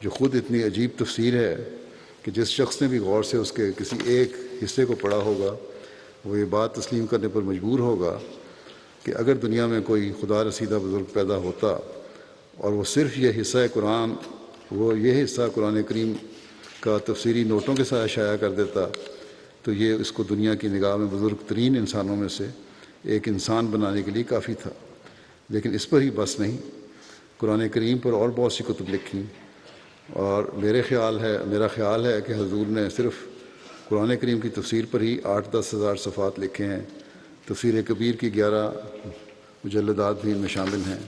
جو خود اتنی عجیب تفسیر ہے کہ جس شخص نے بھی غور سے اس کے کسی ایک حصے کو پڑھا ہوگا وہ یہ بات تسلیم کرنے پر مجبور ہوگا کہ اگر دنیا میں کوئی خدا رسیدہ بزرگ پیدا ہوتا اور وہ صرف یہ حصہ قرآن کریم کا تفسیری نوٹوں کے ساتھ شائع کر دیتا تو یہ اس کو دنیا کی نگاہ میں بزرگ ترین انسانوں میں سے ایک انسان بنانے کے لیے کافی تھا. لیکن اس پر ہی بس نہیں، قرآن کریم پر اور بہت سی کتب لکھیں، اور میرا خیال ہے کہ حضور نے صرف قرآن کریم کی تفسیر پر ہی 8-10 ہزار صفحات لکھے ہیں. تفسیر کبیر کی 11 مجلدات بھی ان میں شامل ہیں.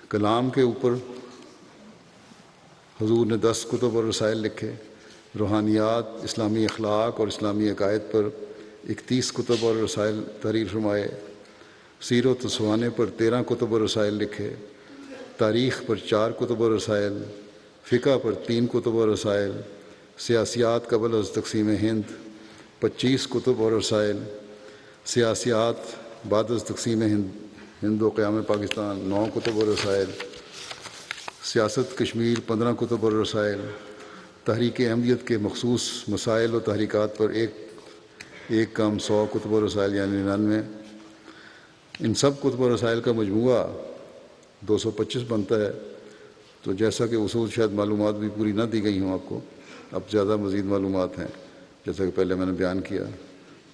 کلام کے اوپر حضور نے 10 کتب اور رسائل لکھے. روحانیات، اسلامی اخلاق اور اسلامی عقائد پر 31 کتب اور رسائل تحریر فرمائے. سیرت و سوانح پر 13 کتب اور رسائل لکھے. تاریخ پر 4 کتب اور رسائل. فقہ پر 3 کتب اور رسائل. سیاسیات قبل از تقسیم ہند 25 کتب اور رسائل. سیاسیات بعد از تقسیم ہند و قیام پاکستان 9 کتب اور رسائل. سیاست کشمیر 15 کتب اور رسائل. تحریک احمدیت کے مخصوص مسائل و تحریکات پر ایک کم 100 کتب و رسائل یعنی 99. ان سب کتب و رسائل کا مجموعہ 225 بنتا ہے. تو جیسا کہ اصول شاید معلومات بھی پوری نہ دی گئی ہوں آپ کو، اب زیادہ مزید معلومات ہیں جیسا کہ پہلے میں نے بیان کیا.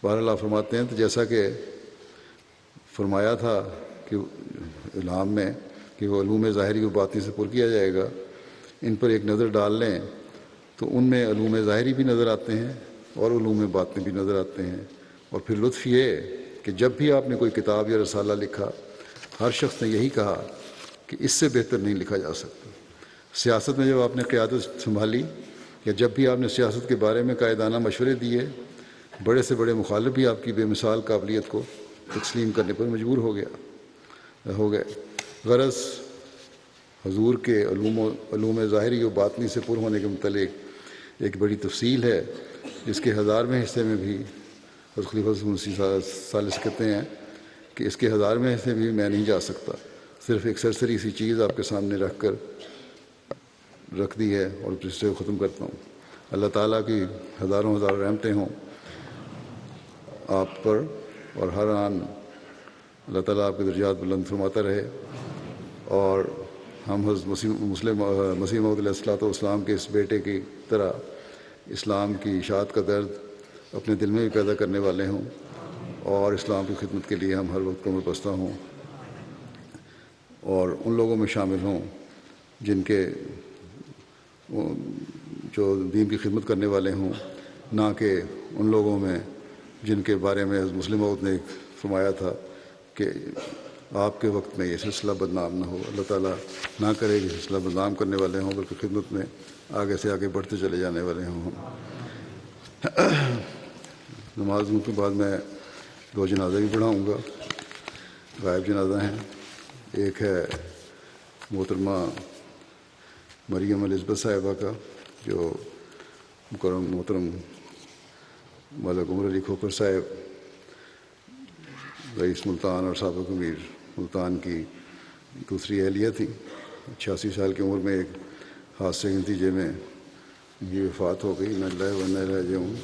بہرحال آپ فرماتے ہیں تو جیسا کہ فرمایا تھا کہ الہام میں کہ وہ علوم ظاہری و باطنی سے پر کیا جائے گا، ان پر ایک نظر ڈال لیں تو ان میں علوم ظاہری بھی نظر آتے ہیں اور علوم باطنی بھی نظر آتے ہیں. اور پھر لطف یہ کہ جب بھی آپ نے کوئی کتاب یا رسالہ لکھا، ہر شخص نے یہی کہا کہ اس سے بہتر نہیں لکھا جا سکتا. سیاست میں جب آپ نے قیادت سنبھالی یا جب بھی آپ نے سیاست کے بارے میں قائدانہ مشورے دیے، بڑے سے بڑے مخالف بھی آپ کی بے مثال قابلیت کو تسلیم کرنے پر مجبور ہو گئے. غرض حضور کے علوم ظاہری و باطنی سے پر ہونے کے متعلق ایک بڑی تفصیل ہے، جس کے 1000ویں حصے میں بھی حضرت خلیفہ مسیح ثالث کہتے ہیں کہ اس کے 1000ویں حصے بھی میں نہیں جا سکتا. صرف ایک سرسری سی چیز آپ کے سامنے رکھ دی ہے اور اس سے ختم کرتا ہوں. اللہ تعالیٰ کی ہزاروں رحمتیں ہوں آپ پر، اور ہر آن اللہ تعالیٰ آپ کے درجات بلند فرماتا رہے، اور ہم حضرت مسیح موعود علیہ الصلوۃ والسلام کے اس بیٹے کی طرح اسلام کی اشاعت کا درد اپنے دل میں بھی پیدا کرنے والے ہوں، اور اسلام کی خدمت کے لیے ہم ہر وقت کمر بستہ ہوں، اور ان لوگوں میں شامل ہوں جو دین کی خدمت کرنے والے ہوں، نہ کہ ان لوگوں میں جن کے بارے میں حضرت مسلم موعود نے فرمایا تھا کہ آپ کے وقت میں یہ سلسلہ بدنام نہ ہو. اللہ تعالیٰ نہ کرے کہ سلسلہ بدنام کرنے والے ہوں، بلکہ خدمت میں آگے سے آگے بڑھتے چلے جانے والے ہوں. نمازوں کے بعد میں 2 جنازے بھی پڑھاؤں گا. غائب جنازہ ہیں. ایک ہے محترمہ مریم الزبتھ صاحبہ کا، جو محترم ملک عمر علی کھوکھر صاحب رئیس ملتان اور سابق امیر ملتان کی دوسری اہلیہ تھی. 86 سال کی عمر میں ایک حادثے کے نتیجے میں یہ وفات ہو گئی. انا للہ و انا الیہ راجعون.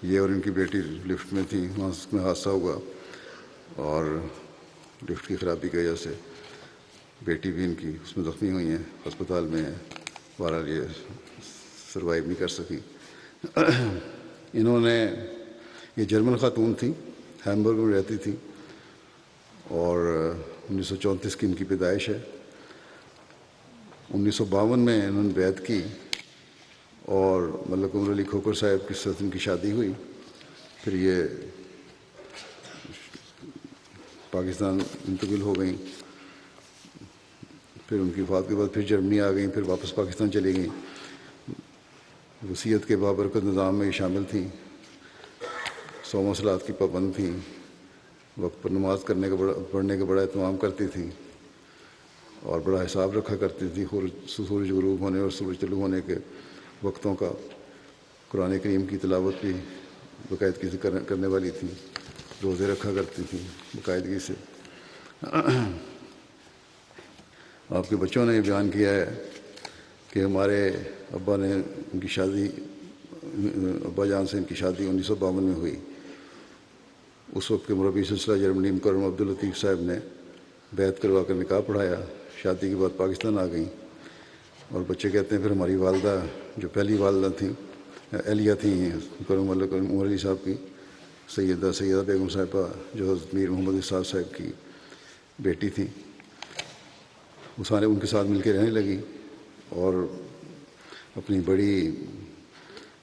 یہ اور ان کی بیٹی لفٹ میں تھیں, وہاں میں حادثہ ہوا اور لفٹ کی خرابی کی وجہ سے بیٹی بھی ان کی اس میں زخمی ہوئی ہیں, ہسپتال میں ہیں. بہرحال یہ سروائیو نہیں کر سکی. انہوں نے, یہ جرمن خاتون تھیں, ہیمبرگ میں رہتی تھیں اور 1934 کی ان کی پیدائش ہے. 1952 میں انہوں نے بیعت کی اور ملک عمر علی کھوکھر صاحب کے ساتھ ان کی شادی ہوئی. پھر یہ پاکستان منتقل ہو گئیں. پھر ان کی وفات کے بعد پھر جرمنی آ گئیں, پھر واپس پاکستان چلی گئیں. وصیت کے بابرکت نظام میں یہ شامل تھیں. 100 صلوات کی پابند تھیں. وقت پر نماز پڑھنے کا بڑا اہتمام کرتی تھیں اور بڑا حساب رکھا کرتی تھی سورج غروب ہونے اور سورج طلوع ہونے کے وقتوں کا. قرآن کریم کی تلاوت بھی باقاعدگی سے کرنے والی تھیں. روزے رکھا کرتی تھیں باقاعدگی سے. آپ کے بچوں نے یہ بیان کیا ہے کہ ہمارے ابا نے ان کی شادی, ابا جان سے ان کی شادی 1952 میں ہوئی. اس وقت کے مربی سلسلہ جرمنی مکرم عبداللطیف صاحب نے بیعت کروا کر نکاح پڑھایا. شادی کے بعد پاکستان آ گئیں اور بچے کہتے ہیں پھر ہماری والدہ جو پہلی والدہ تھیں, اہلیہ تھیں مکرم عمر علی صاحب کی, سیدہ بیگم صاحبہ جو حضرت میر محمد اسحاق صاحب کی بیٹی تھیں, وہ سارے ان کے ساتھ مل کے رہنے لگی اور اپنی بڑی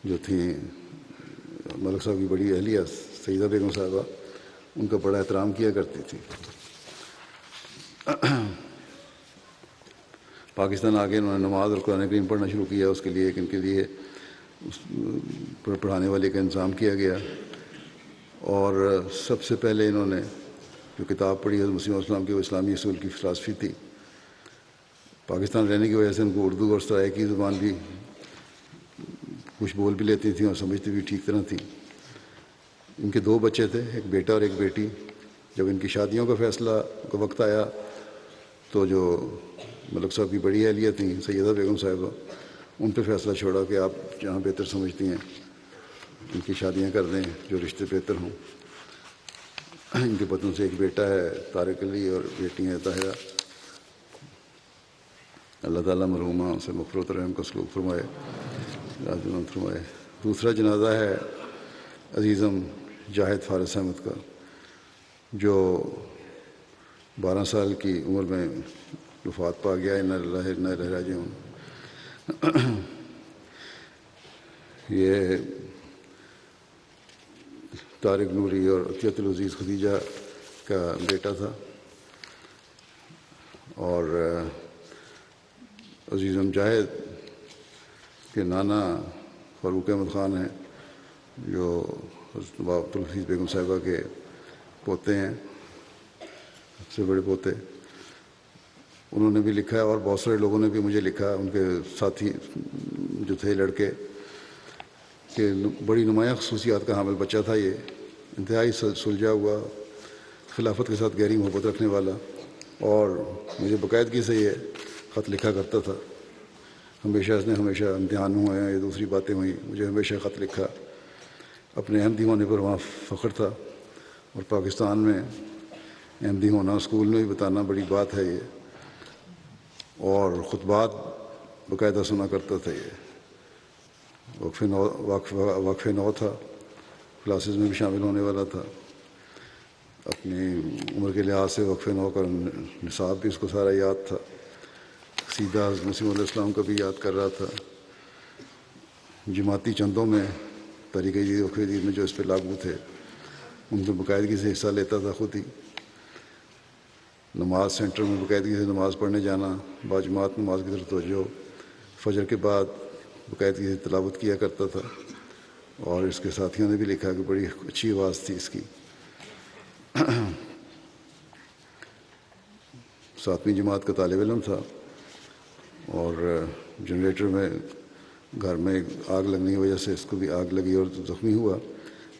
جو تھیں ملک صاحب کی بڑی اہلیہ سیدہ بیگم صاحبہ, ان کا بڑا احترام کیا کرتی تھی. پاکستان آگے انہوں نے نماز اور قرآن کریم پڑھنا شروع کیا. اس کے لیے ان کے لیے پڑھانے والے کا انتظام کیا گیا اور سب سے پہلے انہوں نے جو کتاب پڑھی حضرت مسیح علیہ السلام کی, وہ اسلامی اصول کی فلسفی تھی. پاکستان رہنے کی وجہ سے ان کو اردو اور سرائیکی زبان بھی کچھ بول بھی لیتی تھیں اور سمجھتی بھی ٹھیک طرح تھیں. ان کے 2 بچے تھے, ایک بیٹا اور ایک بیٹی. جب ان کی شادیوں کا فیصلہ کا وقت آیا تو جو ملک صاحب کی بڑی اہلیہ تھیں سیدہ بیگم صاحبہ, ان پہ فیصلہ چھوڑا کہ آپ جہاں بہتر سمجھتی ہیں ان کی شادیاں کر دیں جو رشتے بہتر ہوں. ان کے بچوں سے ایک بیٹا ہے طارق علی اور بیٹی ہیں طاہرہ. اللہ تعالیٰ مرحومہ سے مغفرت رحم کا سلوک فرمائے, راضی فرمائے. دوسرا جنازہ ہے عزیزم جاہد فارس احمد کا, جو 12 سال کی عمر میں وفات پا گیا. انا للہ و انا الیہ راجعون. یہ طارق نوری اور عطیت العزیز خدیجہ کا بیٹا تھا اور عزیزم جاہد کے نانا فاروق احمد خان ہیں جو حضرت عبدالحفیظ بیگم صاحبہ کے پوتے ہیں, سب سے بڑے پوتے. انہوں نے بھی لکھا ہے اور بہت سارے لوگوں نے بھی مجھے لکھا, ان کے ساتھی جو تھے لڑکے, کہ بڑی نمایاں خصوصیات کا حامل بچہ تھا. یہ انتہائی سلجھا ہوا, خلافت کے ساتھ گہری محبت رکھنے والا, اور مجھے باقاعدگی سے یہ خط لکھا کرتا تھا. ہمیشہ امتحان ہوئے ہیں, یہ دوسری باتیں ہوئیں, مجھے ہمیشہ خط لکھا. اپنے احمدی ہونے پر وہاں فخر تھا اور پاکستان میں احمدی ہونا, اسکول میں بھی بتانا بڑی بات ہے یہ. اور خطبات باقاعدہ سنا کرتا تھا. یہ وقف نو تھا, کلاسز میں بھی شامل ہونے والا تھا. اپنی عمر کے لحاظ سے وقف نو کا نصاب بھی اس کو سارا یاد تھا. سیدھا حضرت مسیح علیہ السلام کا بھی یاد کر رہا تھا. جماعتی چندوں میں طریقہ جدید وقف جدید میں جو اس پہ لاگو تھے ان میں باقاعدگی سے حصہ لیتا تھا خود ہی. نماز سینٹر میں باقاعدگی سے نماز پڑھنے جانا, باجماعت نماز کی طرف توجہ, فجر کے بعد باقاعدگی سے تلاوت کیا کرتا تھا. اور اس کے ساتھیوں نے بھی لکھا کہ بڑی اچھی آواز تھی اس کی. 7ویں جماعت کا طالب علم تھا اور جنریٹر میں گھر میں آگ لگنے کی وجہ سے اس کو بھی آگ لگی اور زخمی ہوا.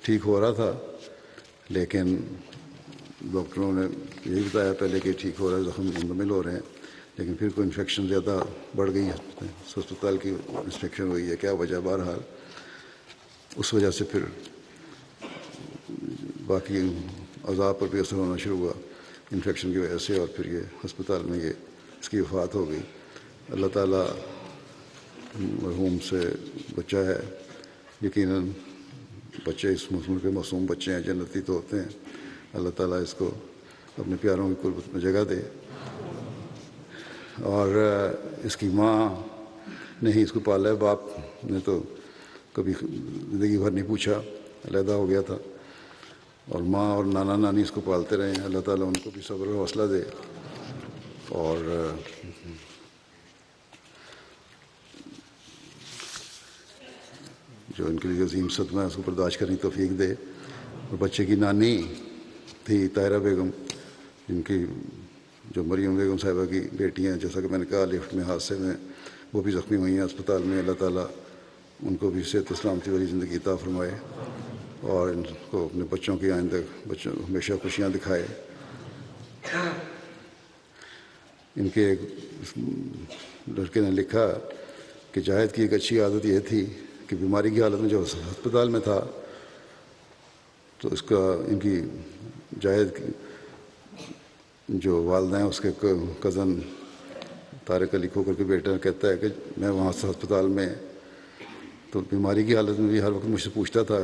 ٹھیک ہو رہا تھا لیکن ڈاکٹروں نے یہی بتایا پہلے کہ ٹھیک ہو رہا ہے، زخم مندمل ہو رہے ہیں، لیکن پھر کوئی انفیکشن زیادہ بڑھ گئی ہے، ہسپتال کی انسپیکشن ہوئی ہے، کیا وجہ، بہرحال اس وجہ سے پھر باقی اعضاء پر بھی اثر ہونا شروع ہوا انفیکشن کی وجہ سے، اور پھر یہ ہسپتال میں یہ اس کی وفات ہو گئی۔ اللہ تعالیٰ مرحوم سے بچہ ہے، یقیناً بچے اس ملک کے معصوم بچے ہیں، جنتی تو ہوتے ہیں، اللہ تعالیٰ اس کو اپنے پیاروں کی قربت میں جگہ دے۔ اور اس کی ماں نے ہی اس کو پالا ہے، باپ نے تو کبھی زندگی بھر نہیں پوچھا، علیحدہ ہو گیا تھا، اور ماں اور نانا نانی اس کو پالتے رہے ہیں۔ اللہ تعالیٰ ان کو بھی صبر و حوصلہ دے، اور جو ان کے لیے عظیم صدمہ ہے اس کو برداشت کرنے کی توفیق دے۔ اور بچے کی نانی تھی طاہرہ بیگم، جن کی جو مریم بیگم صاحبہ کی بیٹی ہیں، جیسا کہ میں نے کہا لفٹ میں حادثے میں وہ بھی زخمی ہوئی ہیں اسپتال میں، اللہ تعالیٰ ان کو بھی صحت و سلامتی والی زندگی عطا فرمائے، اور ان کو اپنے بچوں کی آئندہ بچوں ہمیشہ خوشیاں دکھائے۔ ان کے ایک لڑکے نے لکھا کہ جاہد کی ایک اچھی عادت یہ تھی کہ بیماری کی حالت میں جو ہسپتال میں تھا تو اس کا ان کی جاہد کی جو والدہ ہیں اس کے کزن طارق علی کھوکر کے بیٹا کہتا ہے کہ میں وہاں سے ہسپتال میں تو بیماری کی حالت میں بھی ہر وقت مجھ سے پوچھتا تھا،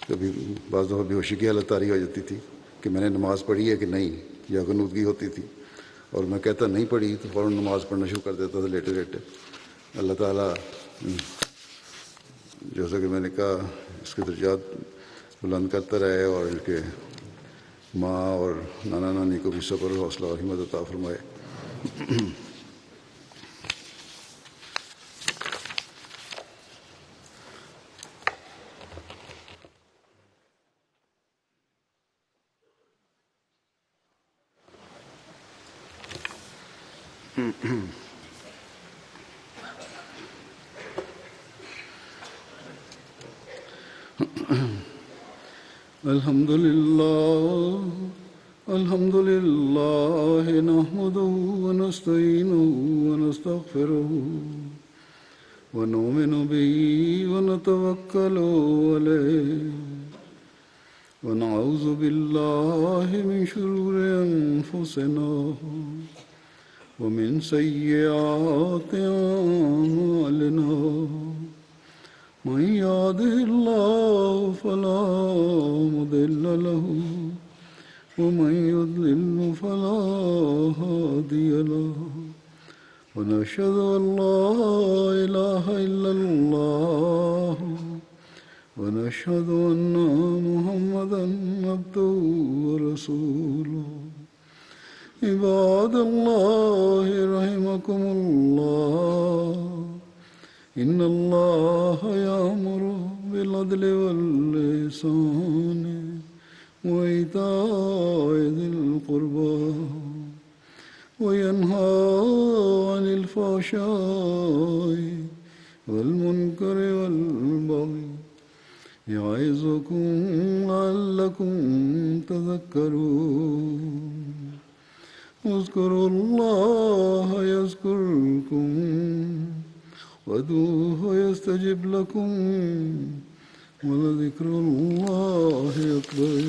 کبھی بعض دفعہ بے ہوشی کی حالت طاری ہو جاتی تھی کہ میں نے نماز پڑھی ہے کہ نہیں، یا غنودگی ہوتی تھی، اور میں کہتا نہیں پڑھی تو فوراً نماز پڑھنا شروع کر دیتا تھا لیٹے لیٹے۔ اللہ تعالیٰ جیسا کہ میں نے کہا اس کے درجات بلند کرتا رہے، اور ان کے ماں اور نانا نانی کو بھی صبر و حوصلہ اور ہمت عطا فرمائے۔ الحمد لله نحمده ونستعينه ونستغفره ونؤمن به ونتوكل عليه ونعوذ بالله من شرور أنفسنا ومن سيئات أعمالنا، من يهده الله فلا مضل له ومن يضلل فلا هادي له، ونشهد أن لا إله إلا الله ونشهد أن محمدا عبده ورسوله۔ عباد الله رحمكم الله، إن الله يأمر بالعدل والإحسان وإيتاء ذي القربى وينهى عن الفحشاء والمنكر والبغي يعظكم لعلكم تذكرون۔ اذكروا الله يذكركم وادعوه يستجب لكم ولذكر الله أكبر۔